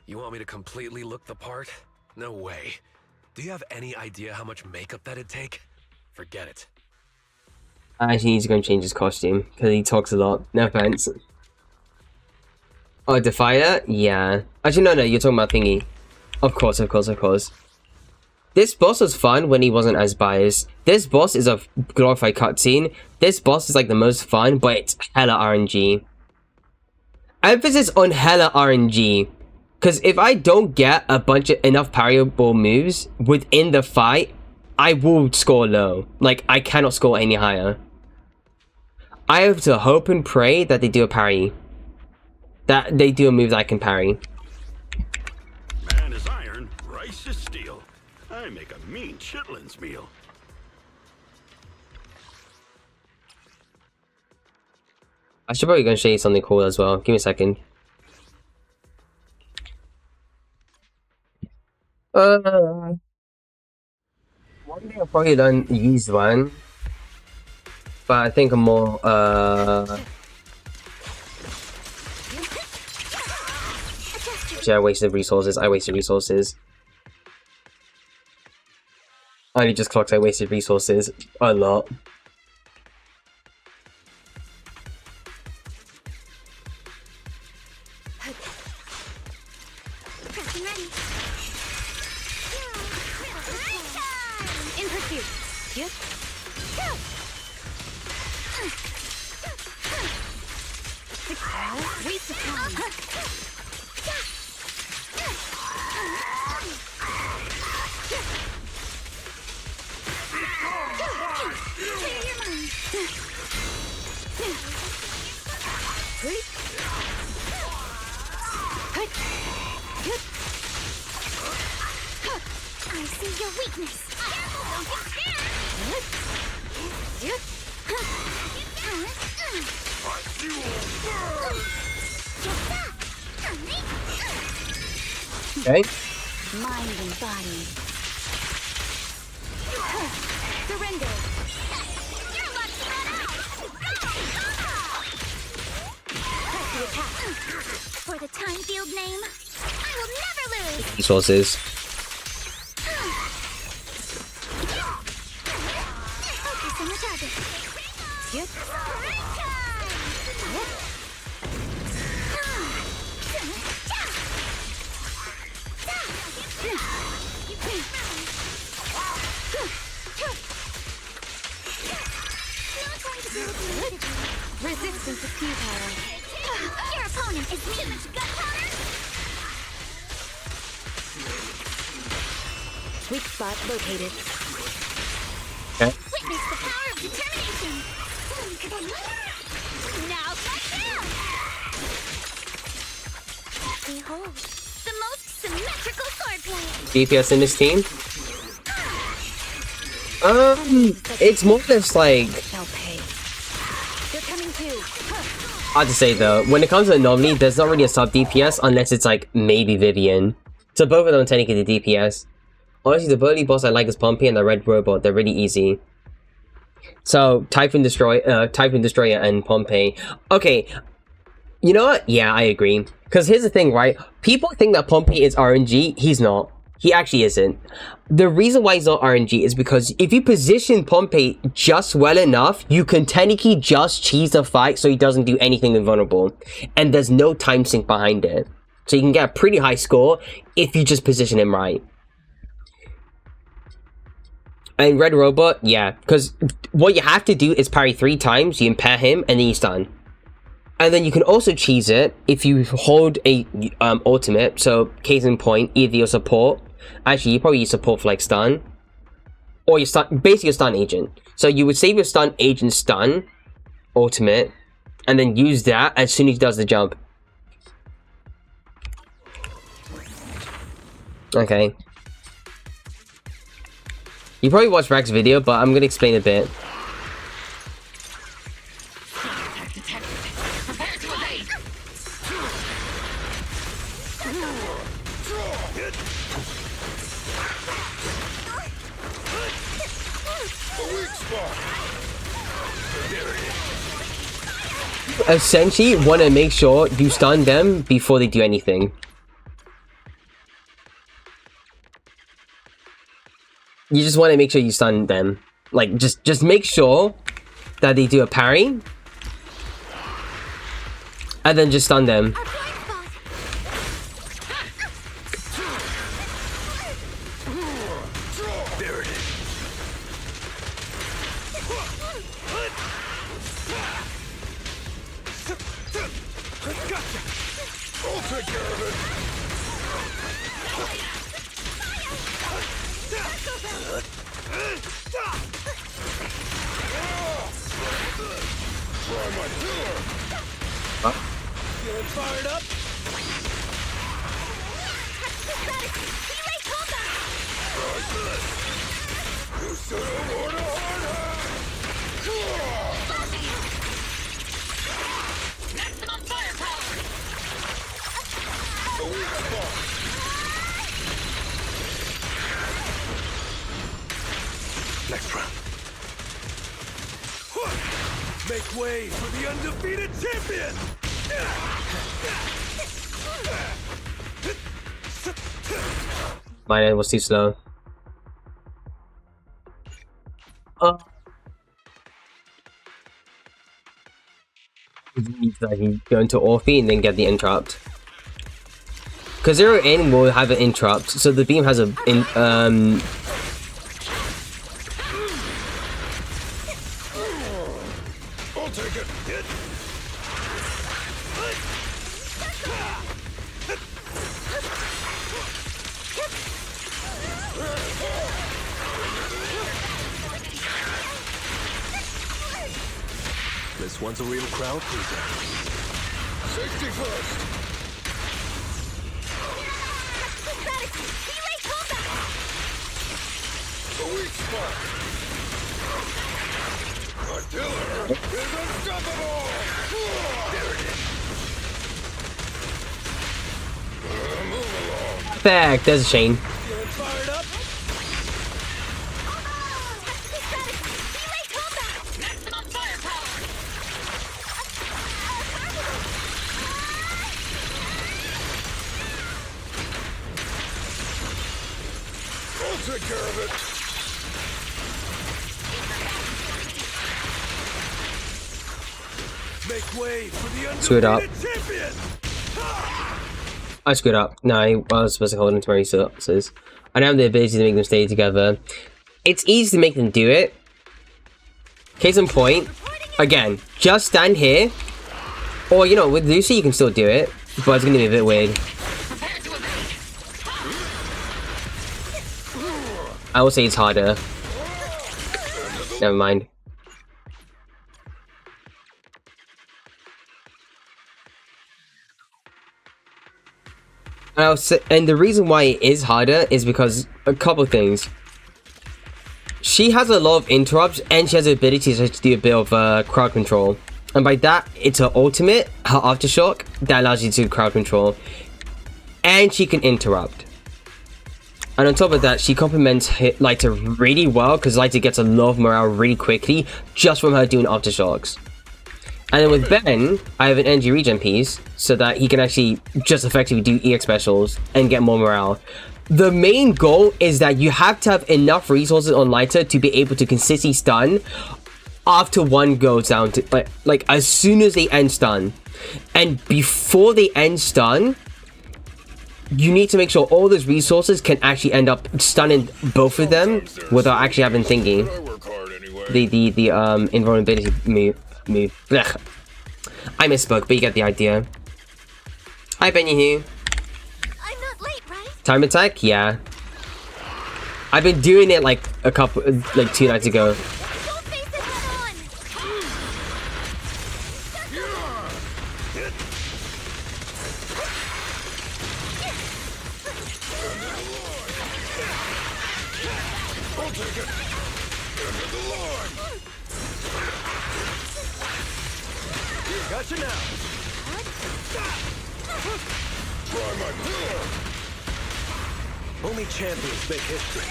You want me to completely look the part? No way. Do you have any idea how much makeup that'd take? Forget it. I actually need to go and change his costume, because he talks a lot. No offense. Oh, Defier? Yeah. Actually, no, you're talking about Thingy. Of course. This boss was fun when he wasn't as biased. This boss is a glorified cutscene. This boss is like the most fun, but it's hella RNG. Emphasis on hella RNG. Because if I don't get enough parryable moves within the fight, I will score low. Like, I cannot score any higher. I have to hope and pray that they do a parry. That they do a move that I can parry. Man is iron, rice is steel. I make a mean chitlins meal. I should probably go and show you something cool as well. Give me a second. One day I'll probably don't use one. But I think I'm more, yeah, I wasted resources. I only just clocked I wasted resources a lot. In pursuit. Yep. Waste of time. I see your weakness. Okay. Mind and body. Surrender. For the time field name, I will never lose. Resources. Focus on the target. Yep. Resistance is futile. Your opponent is me. Weak spot located. Okay. Witness the power of determination. Now back down. Behold, the most symmetrical swordplay. DPS in this team? It's more just like, They'll pay. They're coming too. hard to say though. When it comes to anomaly, there's not really a sub DPS unless it's like maybe Vivian. So both of them technically the DPS. Honestly, the burly boss I like is Pompey and the red robot. They're really easy. So Typhoon Destroyer and Pompey. Okay, you know what? Yeah, I agree. Because here's the thing, right? People think that Pompey is RNG. He's not. He actually isn't. The reason why he's not RNG is because if you position Pompey just well enough, you can technically just cheese the fight so he doesn't do anything invulnerable. And there's no time sink behind it. So you can get a pretty high score if you just position him right. And Red Robot, yeah, because what you have to do is parry 3 times, you impair him, and then you stun. And then you can also cheese it if you hold a ultimate. So case in point, either your support, actually you probably use support for like stun, or your stun, basically your stun agent. So you would save your stun agent stun ultimate, and then use that as soon as he does the jump. Okay. You probably watched Rag's video, but I'm gonna explain a bit. Essentially, want to make sure you stun them before they do anything. You just want to make sure you stun them. Like, just make sure that they do a parry. And then just stun them. Next round. Make way for the undefeated champion! My name was too slow. That he go into Orphe and then get the interrupt. Because Zero In will have an interrupt, so the beam has a This one's a real crowd pleaser. Safety first! The weak spot! Our killer is unstoppable! There it is! Move along! back. There's a chain. Feeling fired up? I'll take care of it. Make way for the Screwed up. champion. I screwed up. No, I was supposed to hold into my resources. I don't have the ability to make them stay together. It's easy to make them do it. Case in point, again, just stand here. Or, you know, with Lucy, you can still do it. But it's gonna be a bit weird. I will say it's harder. Never mind. And the reason why it is harder is because a couple of things. She has a lot of interrupts and she has the ability to do a bit of crowd control. And by that, it's her ultimate, her aftershock, that allows you to crowd control. And she can interrupt. And on top of that, she complements Lighter really well because Lighter gets a lot of morale really quickly just from her doing aftershocks. And then with Ben, I have an energy regen piece so that he can actually just effectively do EX specials and get more morale. The main goal is that you have to have enough resources on Lighter to be able to consistently stun after one goes down to like as soon as they end stun. And before they end stun, you need to make sure all those resources can actually end up stunning both of them without actually having thinking. The invulnerability move. Blech. I misspoke, but you get the idea. Hi, Benreview. I'm not late, right? Time attack? Yeah. I've been doing it like 2 nights ago. Don't face it head on. Gotcha now. Only champions make history.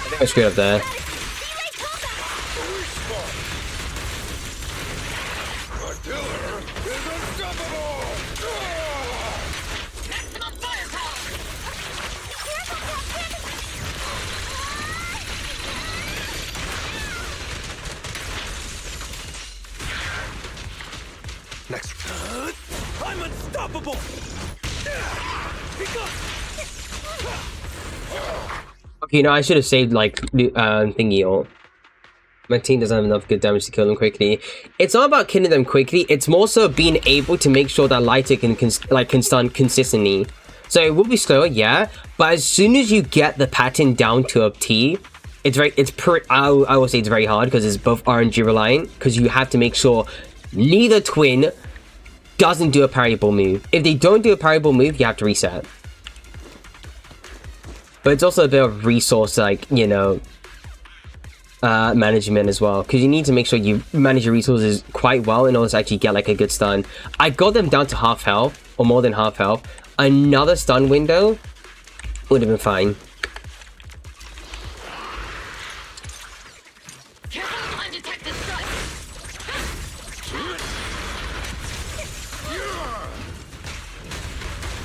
I think I screwed up there. Next. I'm unstoppable. Okay, no, I should have saved like thingy ult. My team doesn't have enough good damage to kill them quickly. It's not about killing them quickly. It's more so being able to make sure that lighter can stun consistently. So it will be slower, yeah. But as soon as you get the pattern down to a T, I will say it's very hard because it's both RNG reliant. Because you have to make sure neither twin doesn't do a parryable move. If they don't do a parryable move, you have to reset. But it's also a bit of resource, like, you know, management as well, because you need to make sure you manage your resources quite well in order to actually get like a good stun. I got them down to half health or more than half health. Another stun window would have been fine.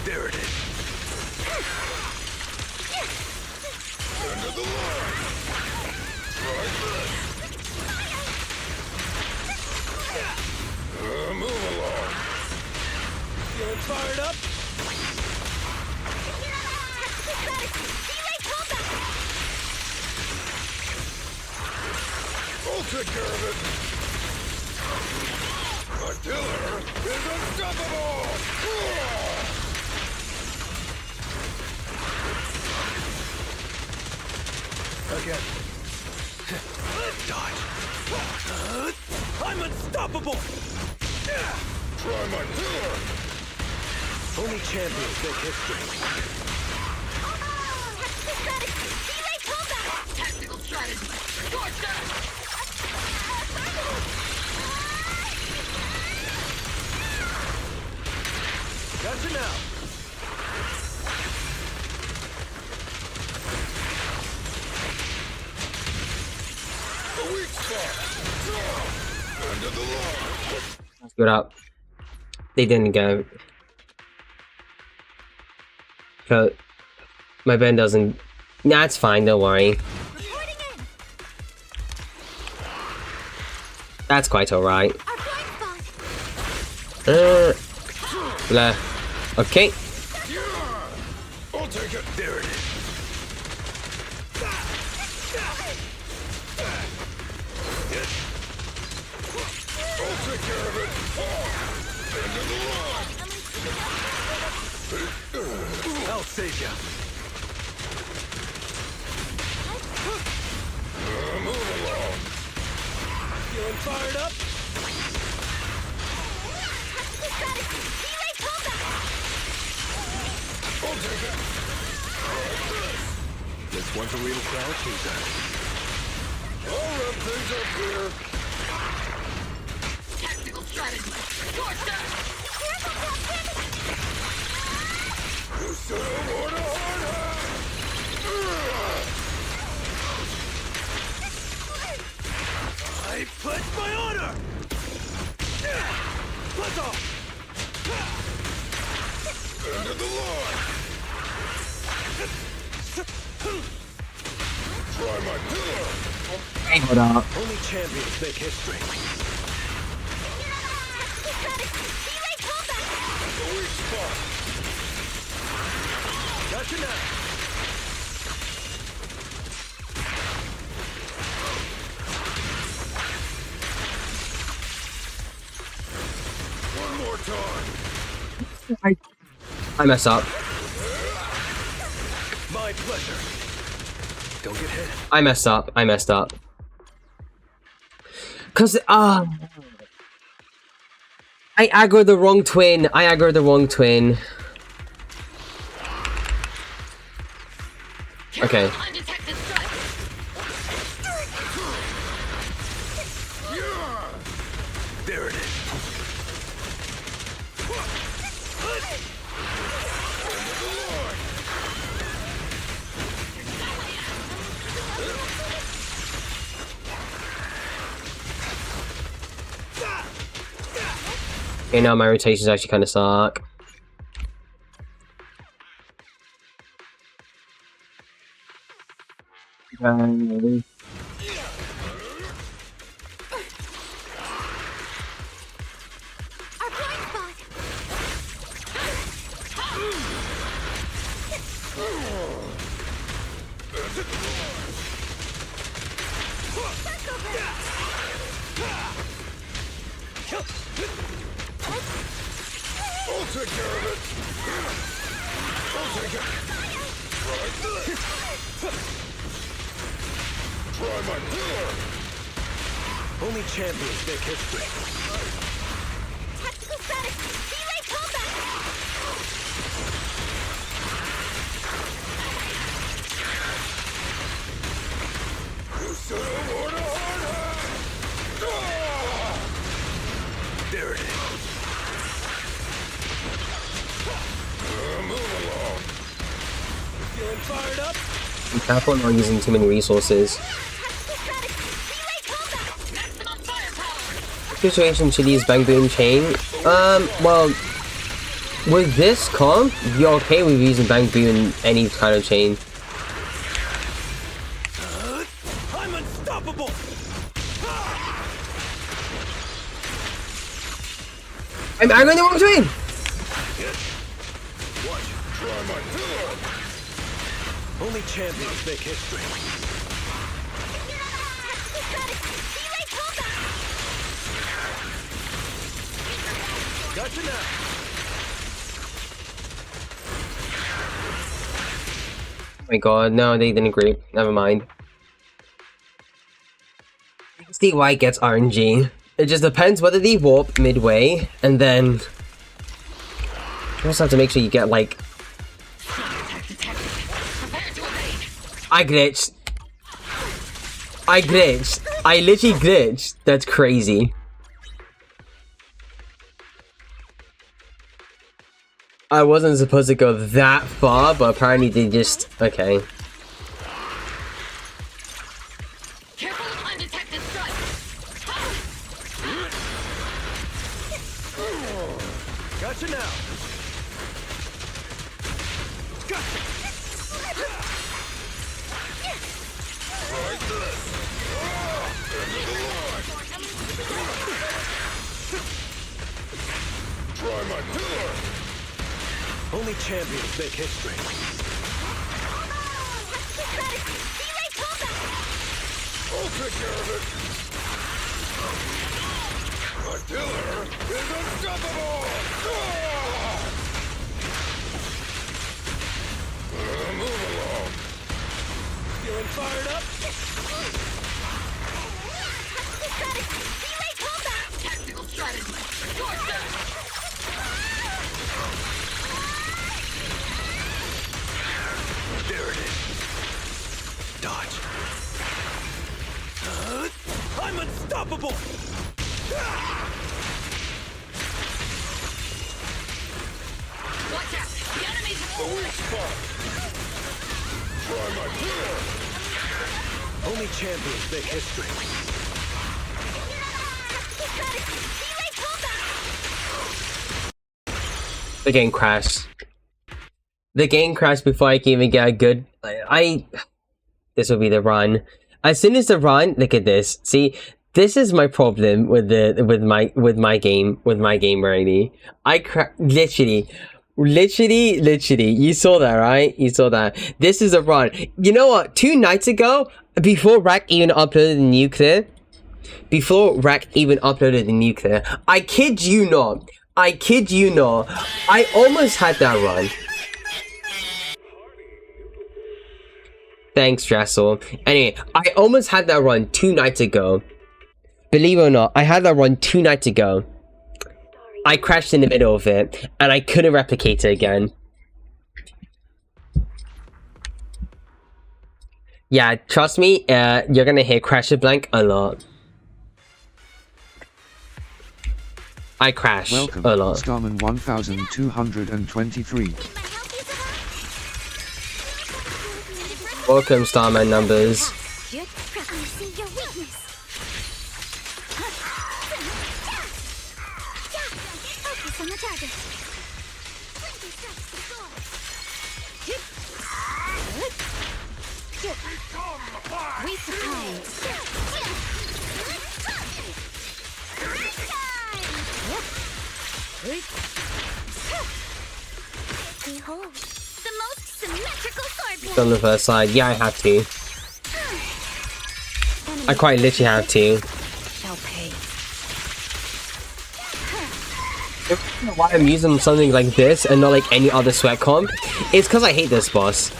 There it is. Fired up. I'll take care of it. My killer is unstoppable. Again. Dodge. I'm unstoppable. Try my killer. Only champions make history. Tactical strategy. Scorch down. Gotcha now. A weak spot. End of the line. Let's go up. They didn't go. So my Ben doesn't. Nah, it's fine. Don't worry. That's quite alright. Blah. Okay. I'll take it. There it is. I'll take care of it. End of the line. I'll save ya. Move along. Feeling fired up. I'll take it. This one's a real crowd pleaser. I'll wrap things up here. Tactical strategy. Scorch down. You said I want a hard hat. I pledge my honor. Let's off. End of the line. Try my pillar. Hold up. Only champions make history. A weak spot. I messed up. My pleasure. Don't get hit. I messed up. I messed up. Cause I aggroed the wrong twin. I aggroed the wrong twin. Okay. There it is. Okay, now my rotations actually kind of suck. I'll take care of it. I'll take it. Try my pillar. Only champions make history. Tactical status! Relay combat! You should have worn a hard hat. There it is. Move along. Feeling fired up? Be careful not using too many resources. Situation should use Bang Boom Chain. Well, with this comp, you're okay with using Bang Boom in any kind of chain. I'm unstoppable. I'm aggroing the wrong chain! Try my pillar. Only champions make history. Gotcha now. Oh my god, no, they didn't agree. Never mind. See why it gets RNG. It just depends whether they warp midway, and then you also have to make sure you get like. I glitched. I glitched. I literally glitched. That's crazy. I wasn't supposed to go that far, but apparently they just... Okay. Gotcha now. Gotcha. Like this. Into the line. Try my pillar. Only champions make history. I'll take care of it. My pillar is unstoppable. Move along. Feeling fired up? Tactical strategy. Towards them. There it is. Dodge. I'm unstoppable! Watch out! The enemy's The weak spot. Try my pillar. Only champions make history. The game crashed. The game crashed before I can even get a good... This will be the run. As soon as the run, look at this. See, this is my problem with my game already. Literally. You saw that, right? You saw that. This is a run. You know what? 2 nights ago, before Rack even uploaded the nuclear, I kid you not, I kid you not. I almost had that run. Thanks, Dressel. Anyway, I almost had that run 2 nights ago. Believe it or not, I had that run 2 nights ago. I crashed in the middle of it, and I couldn't replicate it again. Yeah, trust me, you're gonna hear Crash a Blank a lot. I crash Welcome, a lot. Starman 1223. Welcome, Starman numbers. Behold, the most symmetrical sword blade. On the first side, yeah, I have to. I quite literally have to. Shall pay. Why I'm using something like this and not like any other sweat comp? It's because I hate this boss.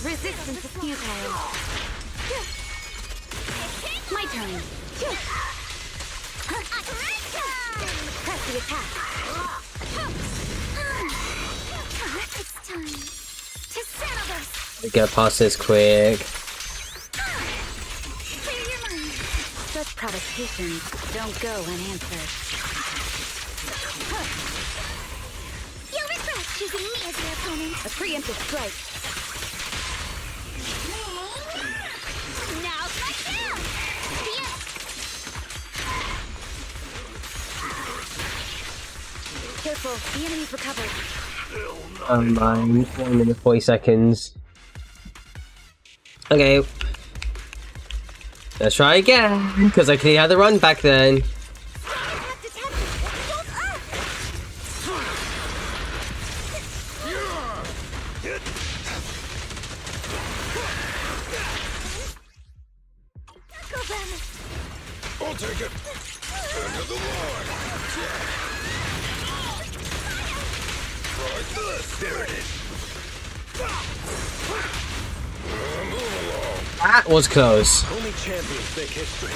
Resistance is futile. My turn. Press the attack. It's time to settle this. Get past this quick. Clear your mind. Such provocations don't go unanswered. You'll regret choosing me as your opponent. A preemptive strike. Now strike down. Careful, the enemy's recovered. Oh my, 1 minute 40 seconds. Okay. Let's try again, because I clearly had the run back then. I'll take it. End of the line. Right this. There it is. Move along. That was close. Only champions make history.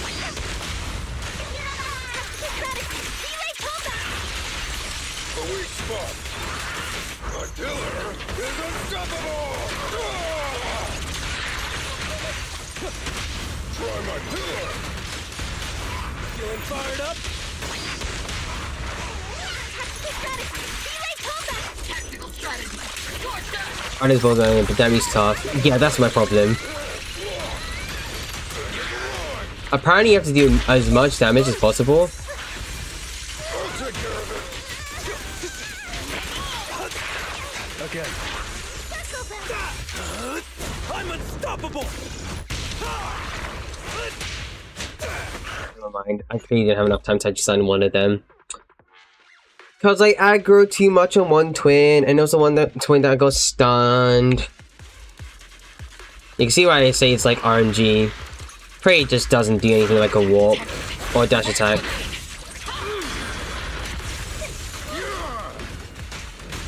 A weak spot. My killer is unstoppable. Try my pillar. Feeling fired up? Might as well go in, but Demi's tough. Yeah, that's my problem. Apparently you have to do as much damage as possible. I'll take care of it. Again. I'm unstoppable! Never mind. I clearly didn't have enough time to stun one of them. Because I aggro too much on one twin, and also one twin that got stunned. You can see why I say it's like RNG. Prey just doesn't do anything like a warp or a dash attack.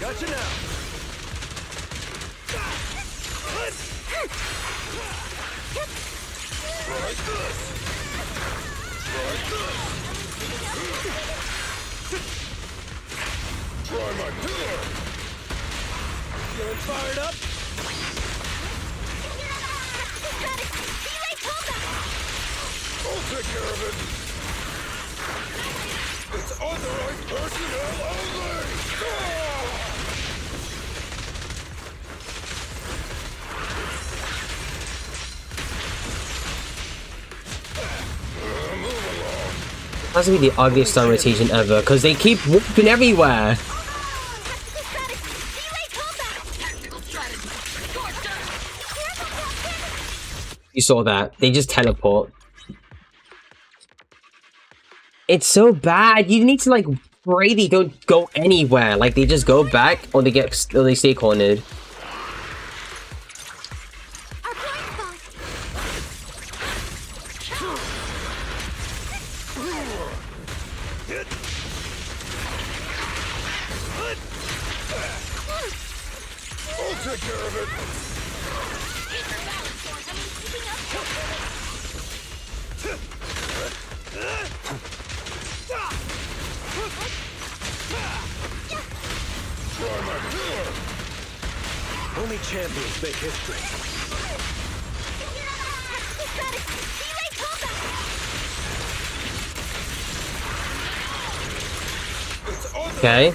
Gotcha now. Try my pillar. Feeling fired up? I'll take care of it. It's authorized personnel only. I Has to be the ugliest stun rotation ever, because they keep whooping everywhere. You saw that. They just teleport. It's so bad. You need to like pray they don't go anywhere. Like they just go back or they stay cornered. Only champions make history. Okay.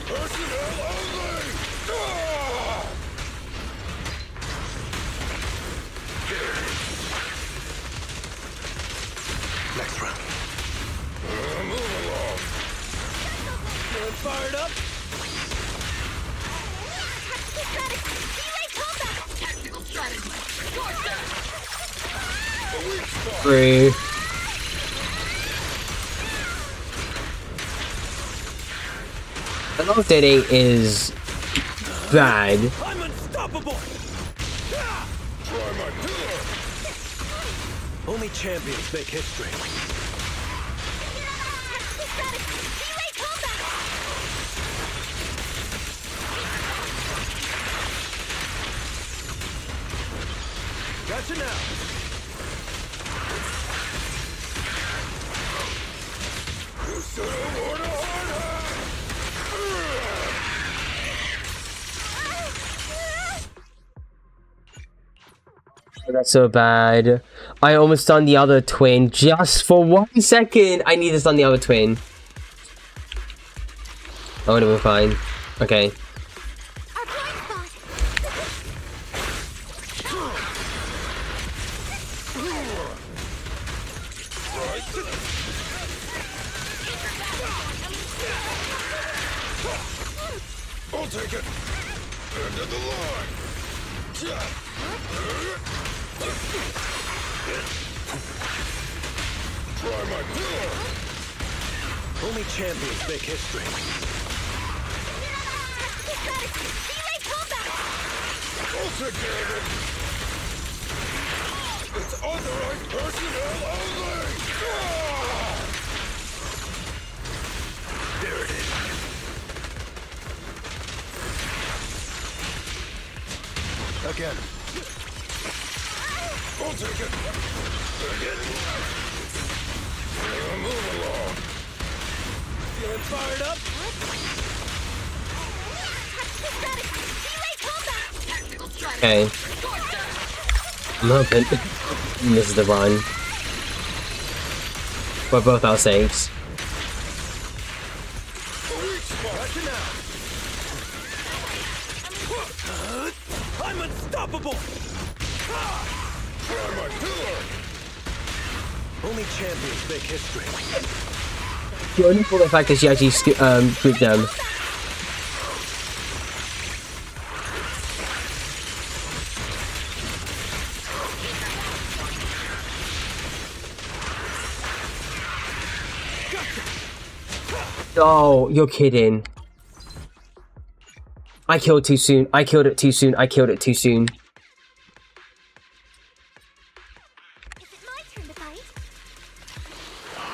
Next round. Move along. Feeling fired up? Free. The love dating is bad. I'm unstoppable. Only champions make history. Gotcha now. That's so bad. I almost done the other twin just for 1 second. I need to stun the other twin. Oh, no, we're fine. Okay. I'll take it. End of the line. Try my pillar. Only champions make history. I'll take care of it. It's authorized personnel only. There it is. Again. I'll take it. Move along. Feeling fired up? Okay. I'm hoping this is the run. We're both our saves. I'm unstoppable! Try my pillar! Only champions make history. Only for the fact that she actually grouped them. Oh, you're kidding. I killed too soon. I killed it too soon. I killed it too soon.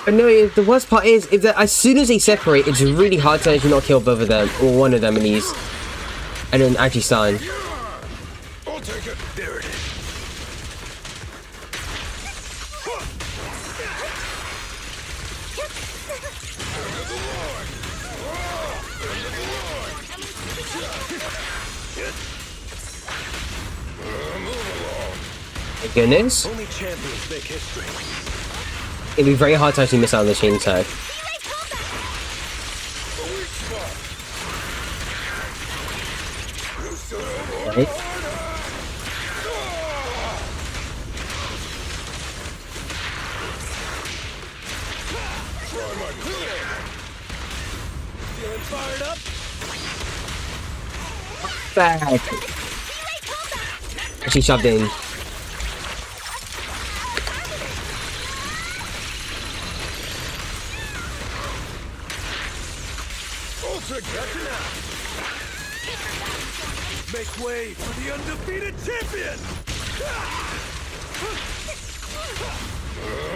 But no, the worst part is that as soon as they separate, it's really hard to actually not kill both of them or one of them in these, and then actually stun. I'll take it. There it is. My goodness. Only champions make history. It'd be very hard to actually miss out on the chain attack. Right. Try my pillar. Back. She shoved in. Make way for the undefeated champion!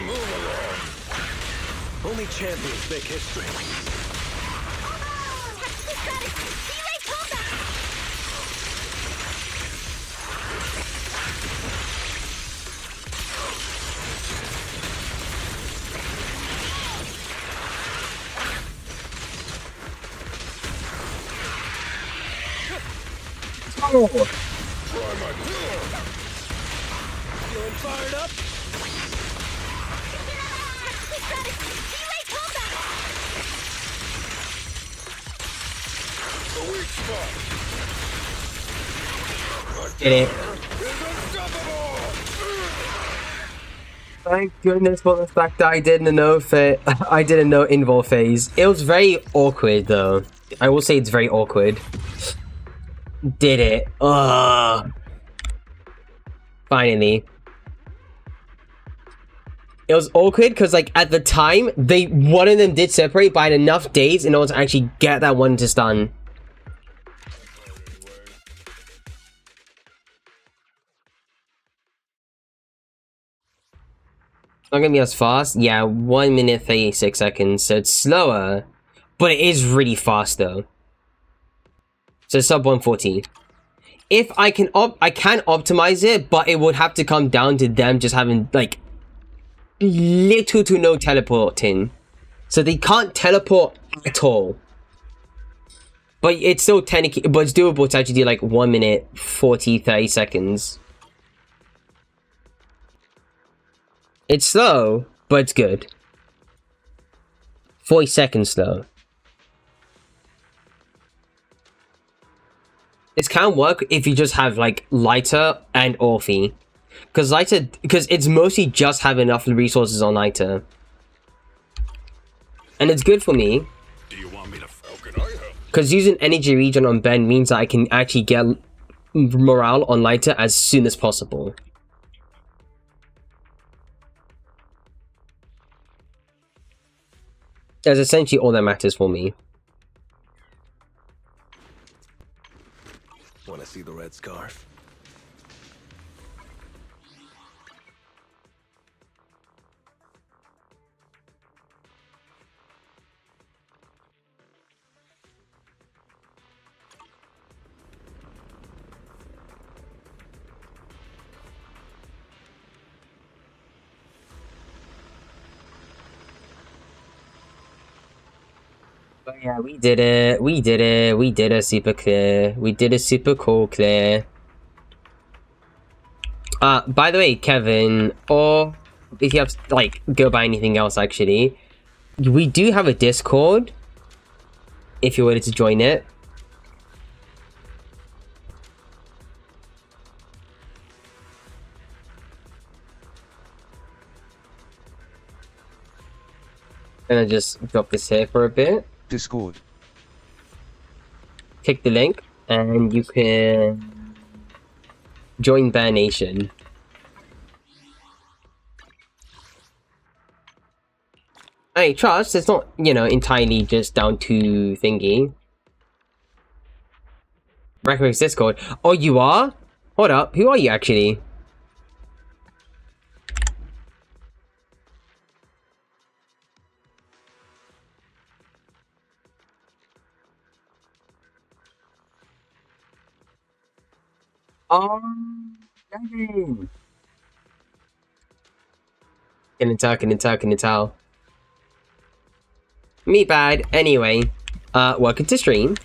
Move along. Only champions make history. Oh. Try my pillow. Feeling fired up? The weak spot. Get it. Is unstoppable. Thank goodness for the fact that I didn't know I didn't know invul phase. It was very awkward though. I will say it's very awkward. Did it. Ugh. Finally. It was awkward because like at the time one of them did separate by enough days in order to actually get that one to stun. Not gonna be as fast. Yeah, 1 minute 36 seconds, so it's slower, but it is really fast though. So sub 140. If I can optimize it, but it would have to come down to them just having like little to no teleporting. So they can't teleport at all. But it's still technically, but it's doable to actually do like 1 minute 30 seconds. It's slow, but it's good. 40 seconds slow. This can work if you just have like lighter and Orphe. Because it's mostly just have enough resources on lighter. And it's good for me. Do you want me to? How can I help? Because using energy regen on Ben means that I can actually get morale on lighter as soon as possible. That's essentially all that matters for me. Want to see the red scarf? But yeah, we did it. We did it. We did a super clear. We did a super cool clear. By the way, Kevin, or if you have to, like, go by anything else, actually, we do have a Discord. If you wanted to join it. Gonna just drop this here for a bit. Discord. Click the link and you can join Bear Nation. Hey, trust, it's not, you know, entirely just down to thingy. Recommends Discord. Oh, you are? Hold up, who are you actually? Dang. Can you tell? Me bad. Anyway, welcome to stream.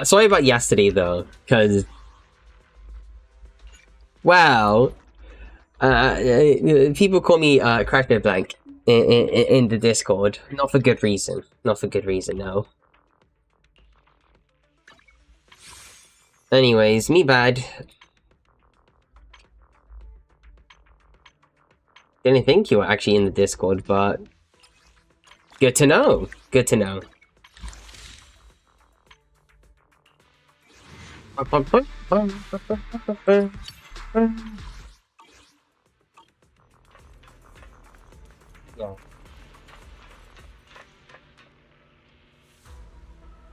Sorry about yesterday though, because, well, people call me Crash Bear Blank in the Discord. Not for good reason. Not for good reason, no. Anyways, me bad. Didn't think you were actually in the Discord, but good to know. Good to know.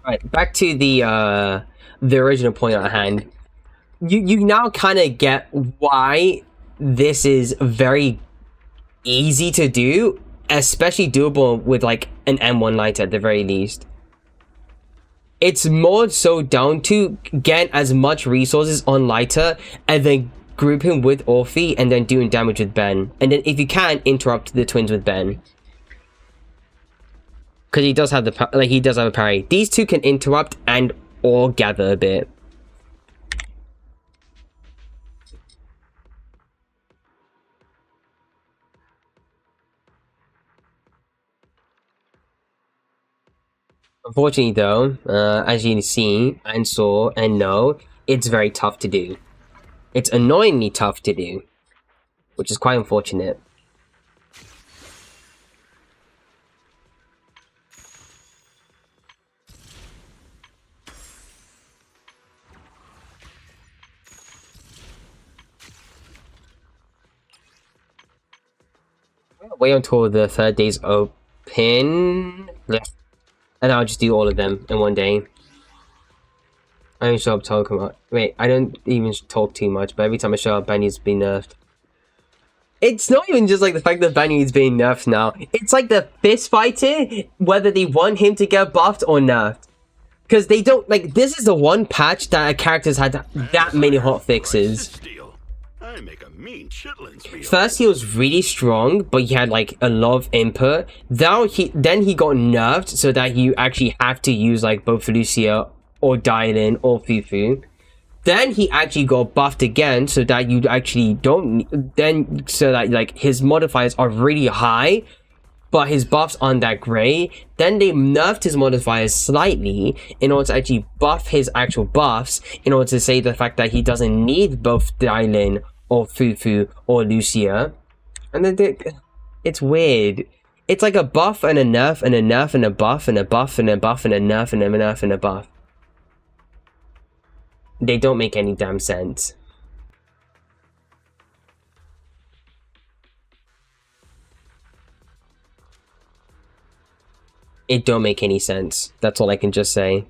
Alright, back to the original point at hand. You now kind of get why this is very easy to do, especially doable with like an M1 lighter at the very least. It's more so down to get as much resources on lighter and then group him with Orphe and then doing damage with Ben. And then if you can, interrupt the twins with Ben. Because he does have the he does have a parry. These two can interrupt and or gather a bit. Unfortunately though, as you can see and saw and know, it's very tough to do. It's annoyingly tough to do, which is quite unfortunate. Wait until the third day's open. And I'll just do all of them in one day. I don't show up talking about. Wait, I don't even talk too much, but every time I show up, Benny's being nerfed. It's not even just like the fact that Benny's being nerfed now. It's like the fist fighting, whether they want him to get buffed or nerfed. Because they don't, like, this is the one patch that a character's had that many hot fixes. I make a mean chitlins meal. First, he was really strong, but he had like a lot of input. Then he got nerfed so that you actually have to use like both Lucia or Dylan or Fufu. Then he actually got buffed again so that you actually don't. Then so that like his modifiers are really high, but his buffs aren't that great. Then they nerfed his modifiers slightly in order to actually buff his actual buffs, in order to say the fact that he doesn't need both Dylan or Fufu or Lucia. And then it's weird. It's like a buff and a nerf and a nerf and a buff and a buff and a buff and a nerf and a nerf and a buff. They don't make any damn sense. It don't make any sense. That's all I can just say.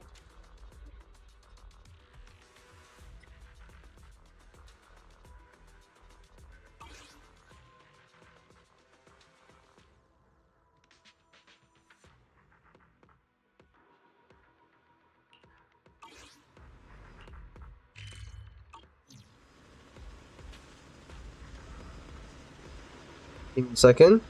Give me a second.